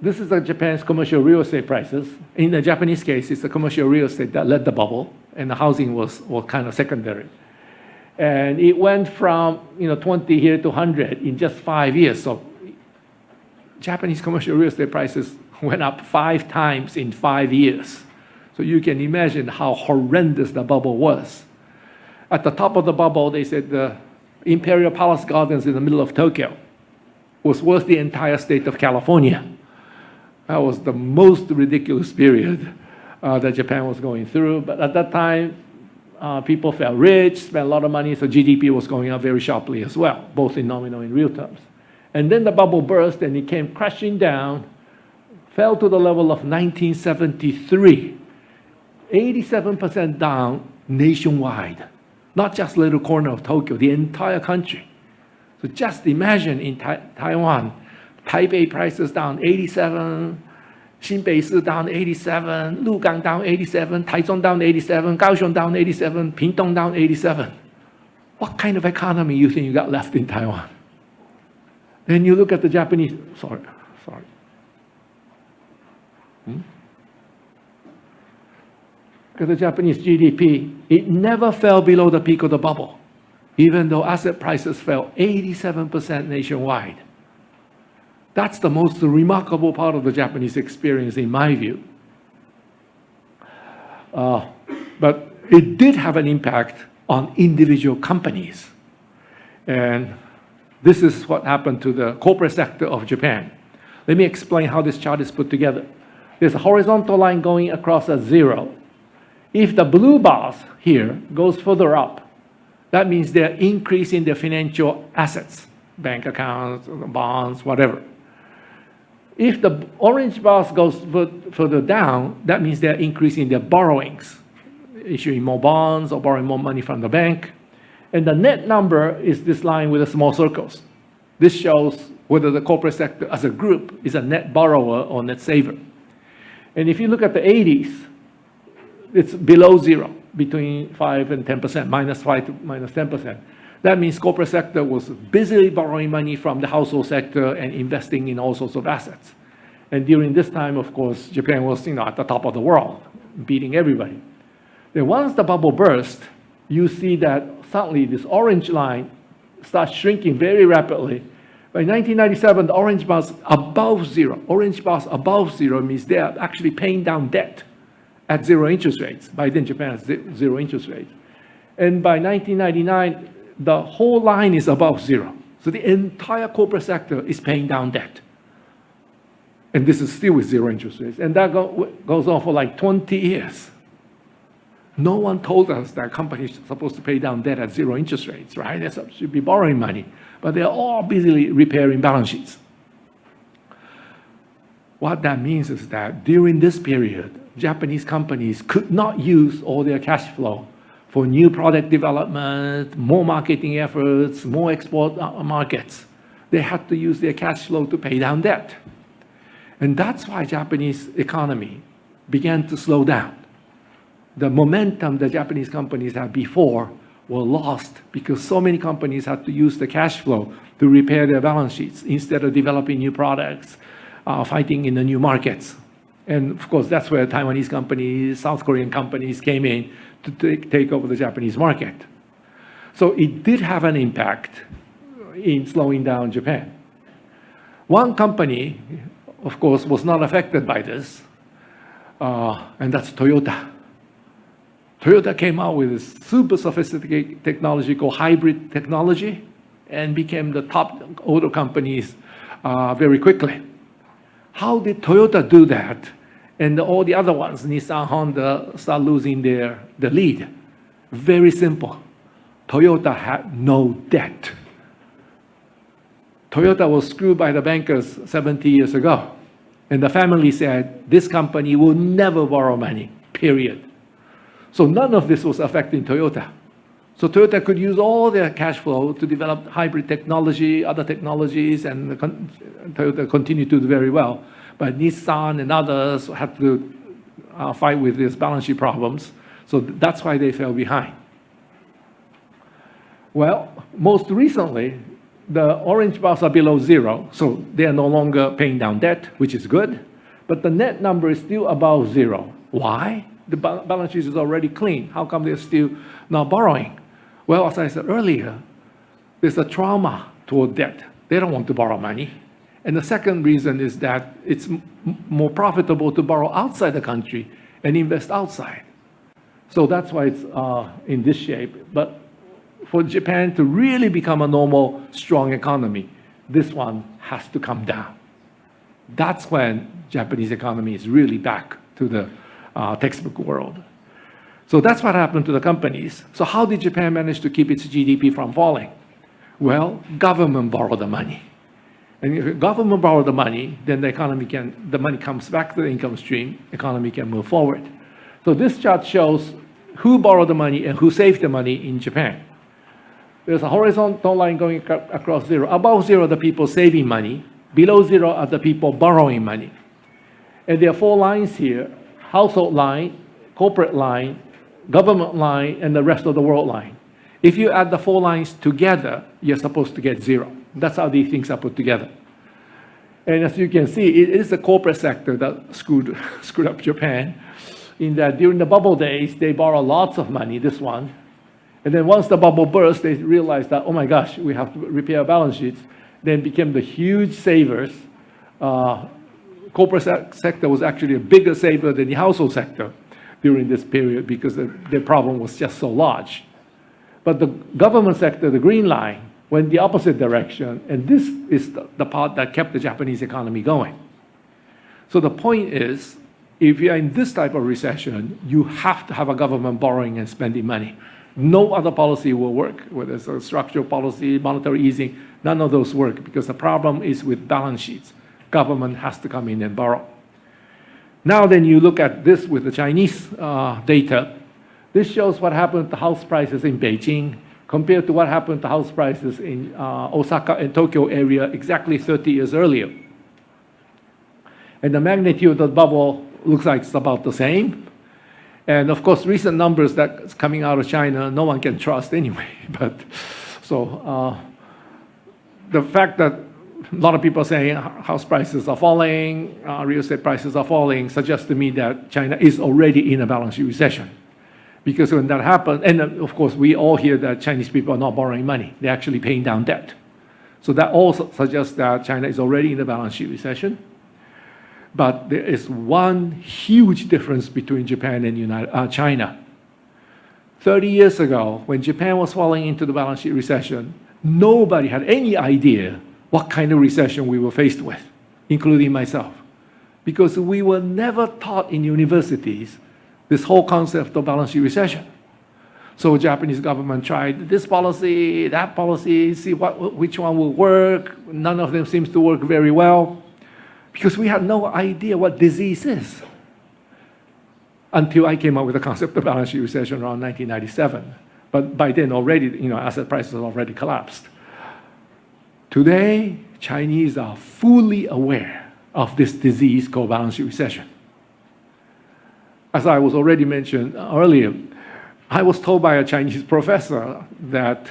This is Japan's commercial real estate prices. In the Japanese case, it's the commercial real estate that led the bubble, and the housing was kind of secondary. And it went from 20 here to 100 in just 5 years. So Japanese commercial real estate prices went up 5 times in 5 years. So you can imagine how horrendous the bubble was. At the top of the bubble, they said the Imperial Palace Gardens in the middle of Tokyo was worth the entire state of California. That was the most ridiculous period that Japan was going through. But at that time, people felt rich, spent a lot of money, so GDP was going up very sharply as well, both in nominal and real terms. And then the bubble burst, and it came crashing down, fell to the level of 1973, 87% down nationwide, not just a little corner of Tokyo, the entire country. So just imagine in Taiwan, Taipei prices down 87, Xinbei down 87, Lugang down 87, Taichung down 87, Kaohsiung down 87, Pingtung down 87. What kind of economy you think you got left in Taiwan? Then you look at the Japanese, Look at the Japanese GDP. It never fell below the peak of the bubble, even though asset prices fell 87% nationwide. That's the most remarkable part of the Japanese experience, in my view. But it did have an impact on individual companies. And this is what happened to the corporate sector of Japan. Let me explain how this chart is put together. There's a horizontal line going across a 0. If the blue bars here goes further up, that means they're increasing their financial assets, bank accounts, bonds, whatever. If the orange bars goes further down, that means they're increasing their borrowings, issuing more bonds or borrowing more money from the bank. And the net number is this line with the small circles. This shows whether the corporate sector as a group is a net borrower or net saver. And if you look at the 80s, it's below zero, between 5 and 10%, minus 5 to minus 10%. That means corporate sector was busily borrowing money from the household sector and investing in all sorts of assets. And during this time, of course, Japan was at the top of the world, beating everybody. Then once the bubble burst, you see that suddenly this orange line starts shrinking very rapidly. By 1997, the orange bars above zero. Orange bars above zero means they are actually paying down debt at zero interest rates. By then, Japan has zero interest rates. And by 1999, the whole line is above zero. So the entire corporate sector is paying down debt. And this is still with zero interest rates. And that goes on for like 20 years. No one told us that companies are supposed to pay down debt at zero interest rates, right? They should be borrowing money. But they're all busily repairing balance sheets. What that means is that during this period, Japanese companies could not use all their cash flow for new product development, more marketing efforts, more export markets. They had to use their cash flow to pay down debt. And that's why Japanese economy began to slow down. The momentum that Japanese companies had before were lost because so many companies had to use the cash flow to repair their balance sheets instead of developing new products, fighting in the new markets. And of course, that's where Taiwanese companies, South Korean companies came in to take over the Japanese market. So it did have an impact in slowing down Japan. One company, of course, was not affected by this, and that's Toyota. Toyota came out with this super sophisticated technology called hybrid technology and became the top auto companies very quickly. How did Toyota do that? And all the other ones, Nissan, Honda, start losing the lead. Very simple. Toyota had no debt. Toyota was screwed by the bankers 70 years ago. And the family said, this company will never borrow money, period. So none of this was affecting Toyota. So Toyota could use all their cash flow to develop hybrid technology, other technologies, and Toyota continued to do very well. But Nissan and others had to fight with these balance sheet problems. So that's why they fell behind. Well, most recently, the orange bars are below zero, so they are no longer paying down debt, which is good. But the net number is still above zero. Why? The balance sheet is already clean. How come they're still not borrowing? Well, as I said earlier, there's a trauma toward debt. They don't want to borrow money. And the second reason is that it's more profitable to borrow outside the country and invest outside. So that's why it's in this shape. But for Japan to really become a normal, strong economy, this one has to come down. That's when Japanese economy is really back to the textbook world. So that's what happened to the companies. So how did Japan manage to keep its GDP from falling? Well, government borrowed the money. And if the government borrowed the money, then the money comes back to the income stream, economy can move forward. So this chart shows who borrowed the money and who saved the money in Japan. There's a horizontal line going across zero. Above zero are the people saving money. Below zero are the people borrowing money. And there are four lines here: household line, corporate line, government line, and the rest of the world line. If you add the four lines together, you're supposed to get zero. That's how these things are put together. And as you can see, it is the corporate sector that screwed up Japan, in that during the bubble days, they borrow lots of money, this one. And then once the bubble burst, they realized that, oh my gosh, we have to repair our balance sheets. Then became the huge savers. Corporate sector was actually a bigger saver than the household sector during this period because their problem was just so large. But the government sector, the green line, went the opposite direction, and this is the part that kept the Japanese economy going. So the point is, if you're in this type of recession, you have to have a government borrowing and spending money. No other policy will work, whether it's a structural policy, monetary easing, none of those work because the problem is with balance sheets. Government has to come in and borrow. Now then you look at this with the Chinese data. This shows what happened to house prices in Beijing compared to what happened to house prices in Osaka and Tokyo area exactly 30 years earlier. And the magnitude of the bubble looks like it's about the same. And of course, recent numbers that's coming out of China, no one can trust anyway. But so the fact that a lot of people are saying house prices are falling, real estate prices are falling, suggests to me that China is already in a balance sheet recession. Because when that happens, and of course, we all hear that Chinese people are not borrowing money. They're actually paying down debt. So that also suggests that China is already in the balance sheet recession. But there is one huge difference between Japan and China. 30 years ago, when Japan was falling into the balance sheet recession, nobody had any idea what kind of recession we were faced with, including myself. Because we were never taught in universities this whole concept of balance sheet recession. So Japanese government tried this policy, that policy, see which one will work. None of them seems to work very well because we had no idea what disease is until I came up with the concept of balance sheet recession around 1997. But by then already, asset prices already collapsed. Today, Chinese are fully aware of this disease called balance sheet recession. As I was already mentioned earlier, I was told by a Chinese professor that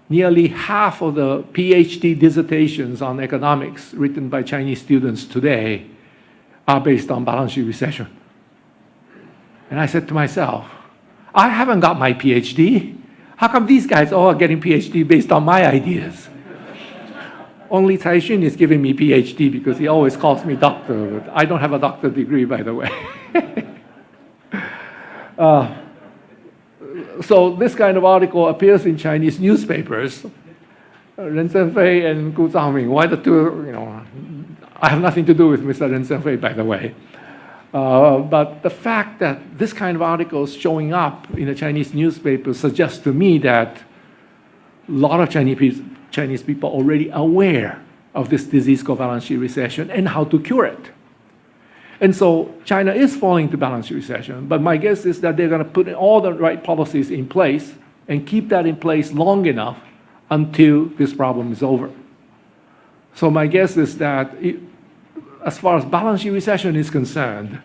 nearly half of the PhD dissertations on economics written by Chinese students today are based on balance sheet recession. And I said to myself, I haven't got my PhD. How come these guys all are getting PhD based on my ideas? Only Caixin is giving me PhD because he always calls me doctor. I don't have a doctorate degree, by the way. So this kind of article appears in Chinese newspapers. Ren Zhenfei and Gu Zhaoming, why the two, I have nothing to do with Mr. Ren Zhenfei, by the way. But the fact that this kind of articles showing up in a Chinese newspaper suggests to me that a lot of Chinese people are already aware of this disease called balance sheet recession and how to cure it. And so China is falling into balance sheet recession, but my guess is that they're going to put all the right policies in place and keep that in place long enough until this problem is over. So my guess is that as far as balance sheet recession is concerned,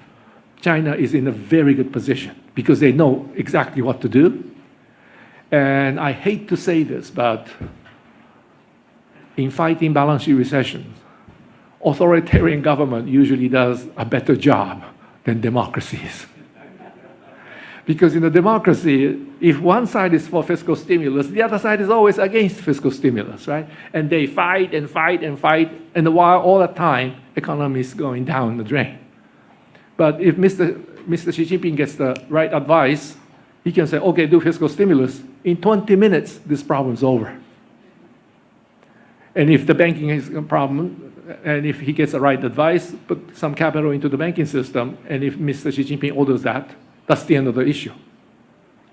China is in a very good position because they know exactly what to do. And I hate to say this, but in fighting balance sheet recessions, authoritarian government usually does a better job than democracies. Because in a democracy, if one side is for fiscal stimulus, the other side is always against fiscal stimulus, right? And they fight and fight and fight, and while all the time, economy is going down the drain. But if Mr. Xi Jinping gets the right advice, he can say, okay, do fiscal stimulus. In 20 minutes, this problem's over. And if the banking is a problem, and if he gets the right advice, put some capital into the banking system, and if Mr. Xi Jinping orders that, that's the end of the issue.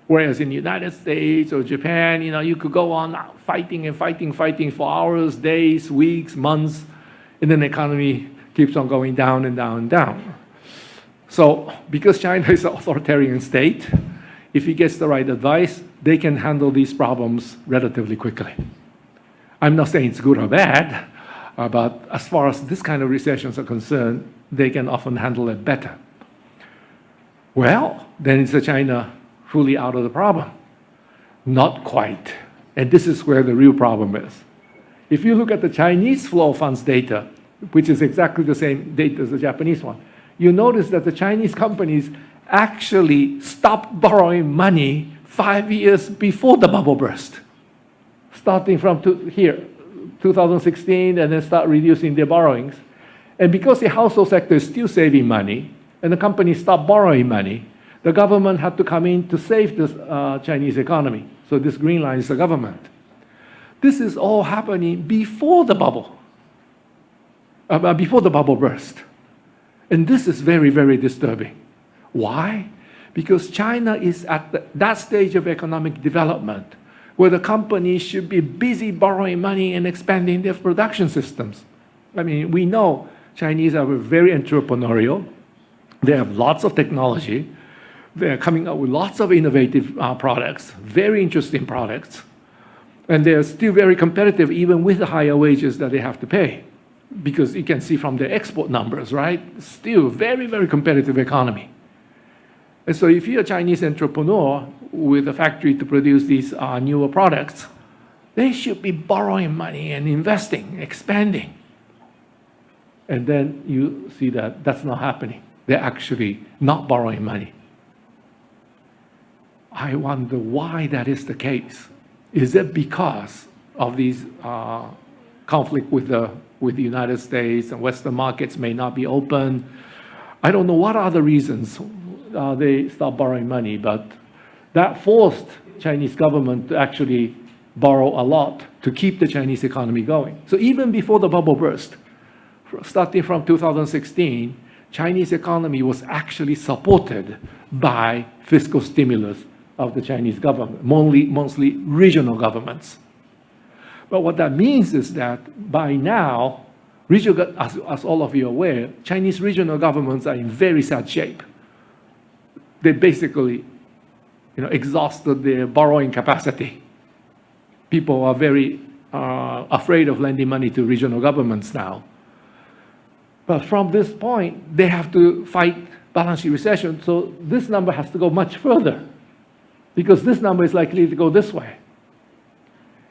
Whereas in the United States or Japan, you could go on fighting and fighting for hours, days, weeks, months, and then the economy keeps on going down and down and down. So because China is an authoritarian state, if he gets the right advice, they can handle these problems relatively quickly. I'm not saying it's good or bad, but as far as this kind of recessions are concerned, they can often handle it better. Well, then is China fully out of the problem? Not quite. And this is where the real problem is. If you look at the Chinese flow of funds data, which is exactly the same data as the Japanese one, you notice that the Chinese companies actually stopped borrowing money 5 years before the bubble burst. Starting from 2016, and then start reducing their borrowings. And because the household sector is still saving money, and the companies stopped borrowing money, the government had to come in to save the Chinese economy. So this green line is the government. This is all happening before the bubble burst. And this is very, very disturbing. Why? Because China is at that stage of economic development where the companies should be busy borrowing money and expanding their production systems. I mean, we know Chinese are very entrepreneurial. They have lots of technology. They're coming up with lots of innovative products, very interesting products. And they're still very competitive even with the higher wages that they have to pay. Because you can see from their export numbers, right? Still very, very competitive economy. And so if you're a Chinese entrepreneur with a factory to produce these newer products, they should be borrowing money and investing, expanding. And then you see that that's not happening. They're actually not borrowing money. I wonder why that is the case. Is it because of these conflict with the United States and Western markets may not be open? I don't know what are the reasons they start borrowing money, but that forced Chinese government to actually borrow a lot to keep the Chinese economy going. So even before the bubble burst, starting from 2016, Chinese economy was actually supported by fiscal stimulus of the Chinese government, mostly regional governments. But what that means is that by now, as all of you are aware, Chinese regional governments are in very sad shape. They basically exhausted their borrowing capacity. People are very afraid of lending money to regional governments now. But from this point, they have to fight balance sheet recession. So this number has to go much further because this number is likely to go this way.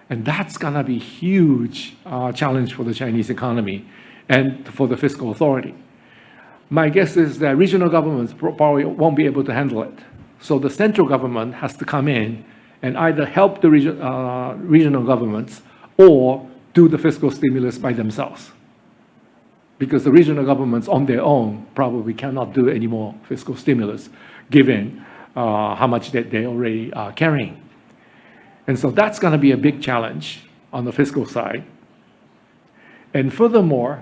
And that's going to be a huge challenge for the Chinese economy and for the fiscal authority. My guess is that regional governments probably won't be able to handle it. So the central government has to come in and either help the regional governments or do the fiscal stimulus by themselves. Because the regional governments on their own probably cannot do any more fiscal stimulus given how much that they already are carrying. And so that's going to be a big challenge on the fiscal side. And furthermore,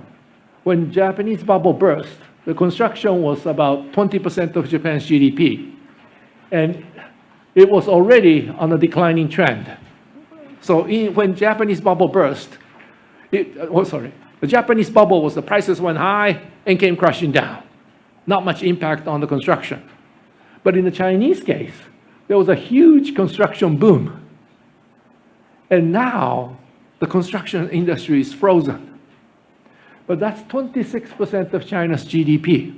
when Japanese bubble burst, the construction was about 20% of Japan's GDP. And it was already on a declining trend. So when Japanese bubble burst, the Japanese bubble was the prices went high and came crashing down. Not much impact on the construction. But in the Chinese case, there was a huge construction boom. And now the construction industry is frozen. But that's 26% of China's GDP.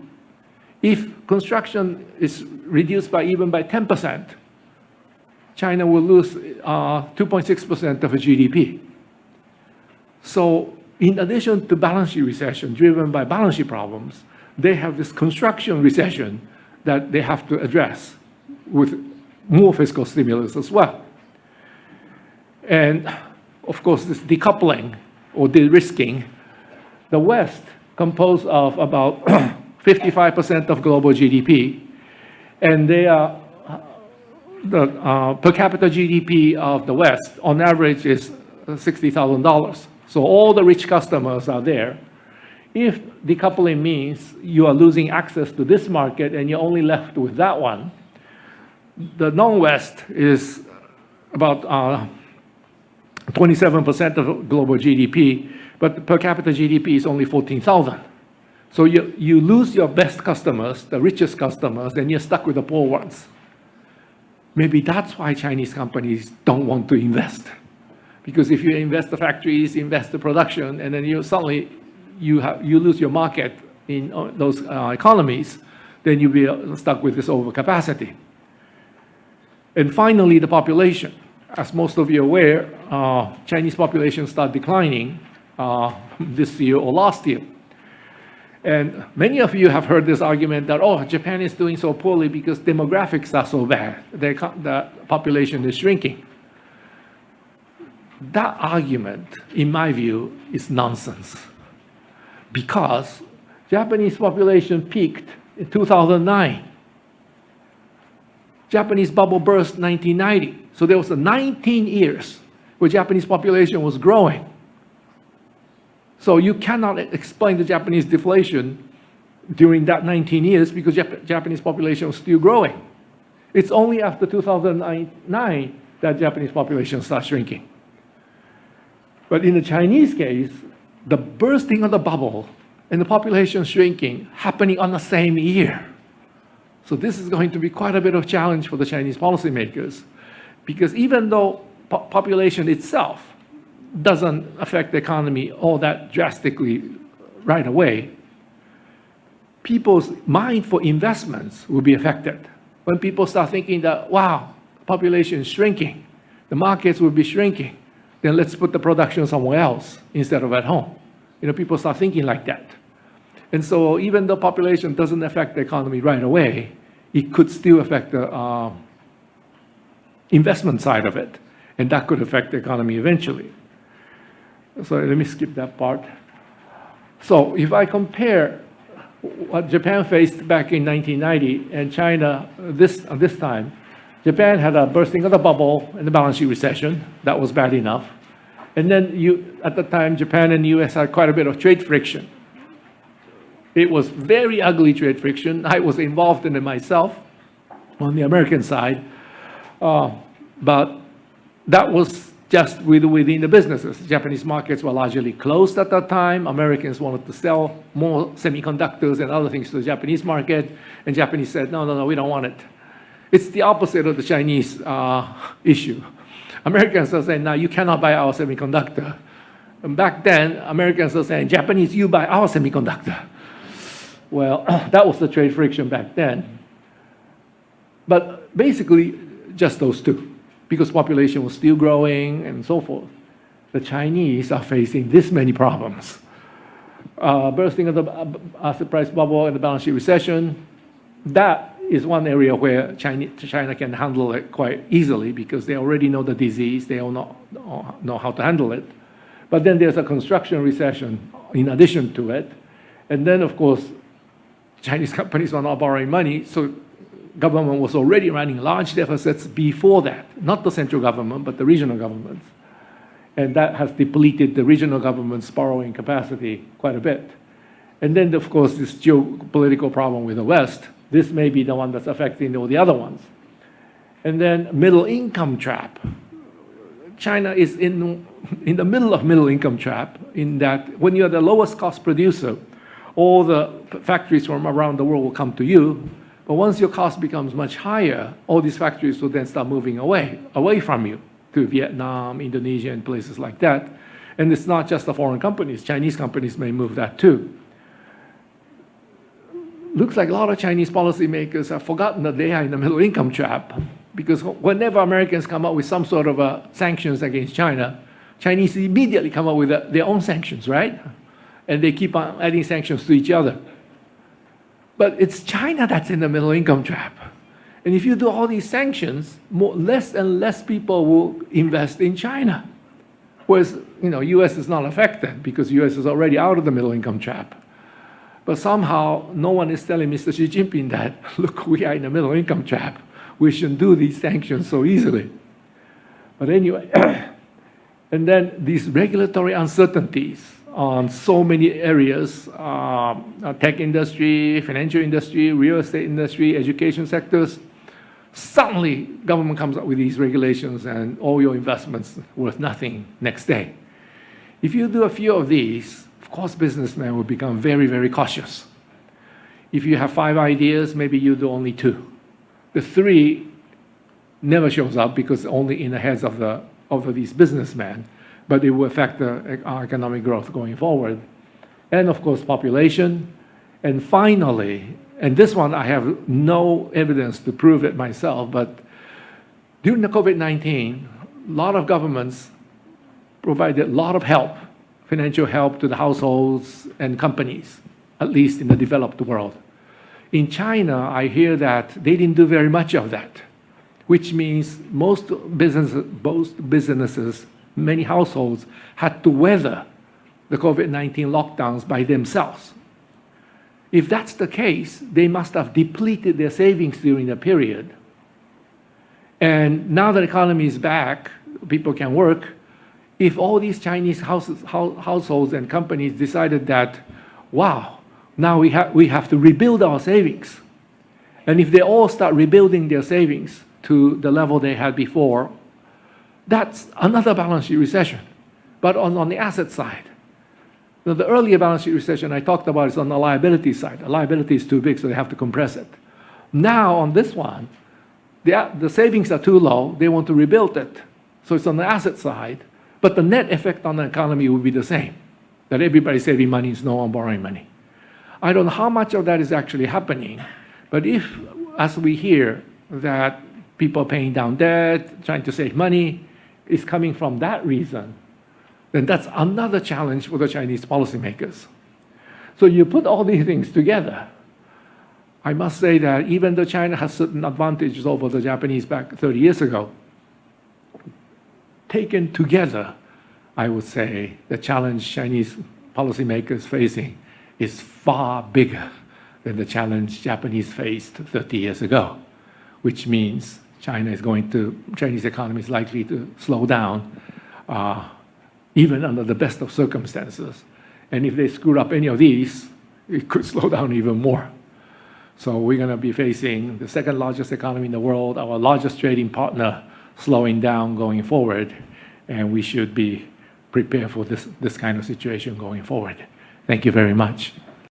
If construction is reduced by even by 10%, China will lose 2.6% of its GDP. So in addition to balance sheet recession driven by balance sheet problems, they have this construction recession that they have to address with more fiscal stimulus as well. And of course, this decoupling or de-risking, the West composed of about 55% of global GDP, and they are the per capita GDP of the West on average is $60,000. So all the rich customers are there. If decoupling means you are losing access to this market and you're only left with that one, the non-West is about 27% of global GDP, but per capita GDP is only 14,000. So you lose your best customers, the richest customers, then you're stuck with the poor ones. Maybe that's why Chinese companies don't want to invest. Because if you invest the factories, invest the production, and then you suddenly you lose your market in those economies, then you'll be stuck with this overcapacity. And finally, the population. As most of you are aware, Chinese population started declining this year or last year. And many of you have heard this argument that, oh, Japan is doing so poorly because demographics are so bad. The population is shrinking. That argument, in my view, is nonsense. Because Japanese population peaked in 2009. Japanese bubble burst 1990. So there was 19 years where Japanese population was growing. So you cannot explain the Japanese deflation during that 19 years because Japanese population was still growing. It's only after 2009 that Japanese population starts shrinking. But in the Chinese case, the bursting of the bubble and the population shrinking happening on the same year. So this is going to be quite a bit of challenge for the Chinese policymakers, because even though population itself doesn't affect the economy all that drastically right away, people's mind for investments will be affected. When people start thinking that, wow, population is shrinking, the markets will be shrinking, then let's put the production somewhere else instead of at home. People start thinking like that. And so even though population doesn't affect the economy right away, it could still affect the investment side of it, and that could affect the economy eventually. So let me skip that part. So if I compare what Japan faced back in 1990 and China this time, Japan had a bursting of the bubble and the balance sheet recession. That was bad enough. And then at the time, Japan and the US had quite a bit of trade friction. It was very ugly trade friction. I was involved in it myself on the American side. But that was just within the businesses. Japanese markets were largely closed at that time. Americans wanted to sell more semiconductors and other things to the Japanese market. And Japanese said, no, we don't want it. It's the opposite of the Chinese issue. Americans are saying, now you cannot buy our semiconductor. And back then, Americans are saying, Japanese, you buy our semiconductor. Well, that was the trade friction back then. But basically, just those two, because population was still growing and so forth. The Chinese are facing this many problems. Bursting of the asset price bubble and the balance sheet recession, that is one area where China can handle it quite easily because they already know the disease, they all know how to handle it. But then there's a construction recession in addition to it. And then, of course, Chinese companies are not borrowing money, so government was already running large deficits before that. Not the central government, but the regional governments. And that has depleted the regional government's borrowing capacity quite a bit. And then, of course, this geopolitical problem with the West, this may be the one that's affecting all the other ones. And then middle income trap. China is in the middle of middle income trap in that when you're the lowest cost producer, all the factories from around the world will come to you. But once your cost becomes much higher, all these factories will then start moving away from you to Vietnam, Indonesia, and places like that. And it's not just the foreign companies. Chinese companies may move that too. Looks like a lot of Chinese policymakers have forgotten that they are in the middle income trap, because whenever Americans come up with some sort of sanctions against China, Chinese immediately come up with their own sanctions, right? And they keep on adding sanctions to each other. But it's China that's in the middle income trap. And if you do all these sanctions, less and less people will invest in China. Whereas, US is not affected because US is already out of the middle income trap. But somehow, no one is telling Mr. Xi Jinping that, look, we are in the middle income trap. We shouldn't do these sanctions so easily. But anyway, and then these regulatory uncertainties on so many areas, tech industry, financial industry, real estate industry, education sectors. Suddenly, government comes up with these regulations and all your investments worth nothing next day. If you do a few of these, of course, businessmen will become very, very cautious. If you have 5 ideas, maybe you do only 2. The 3 never shows up because only in the heads of these businessmen, but it will affect our economic growth going forward. And of course, population. And finally, and this one I have no evidence to prove it myself, but during the COVID-19, a lot of governments provided a lot of help, financial help to the households and companies, at least in the developed world. In China, I hear that they didn't do very much of that, which means most businesses, many households had to weather the COVID-19 lockdowns by themselves. If that's the case, they must have depleted their savings during the period. And now that the economy is back, people can work. If all these Chinese households and companies decided that, wow, Now we have to rebuild our savings. And if they all start rebuilding their savings to the level they had before, that's another balance sheet recession, but on the asset side. Now, the earlier balance sheet recession I talked about is on the liability side. The liability is too big, so they have to compress it. Now, on this one, the savings are too low. They want to rebuild it. So it's on the asset side, but the net effect on the economy will be the same, that everybody's saving money is no one borrowing money. I don't know how much of that is actually happening, but if, as we hear, that people are paying down debt, trying to save money, is coming from that reason, then that's another challenge for the Chinese policymakers. So you put all these things together, I must say that even though China has certain advantages over the Japanese back 30 years ago, taken together, I would say the challenge Chinese policymakers facing is far bigger than the challenge Japanese faced 30 years ago, which means Chinese economy is likely to slow down, even under the best of circumstances. And if they screw up any of these, it could slow down even more. So we're going to be facing the second largest economy in the world, our largest trading partner slowing down going forward, and we should be prepared for this kind of situation going forward. Thank you very much.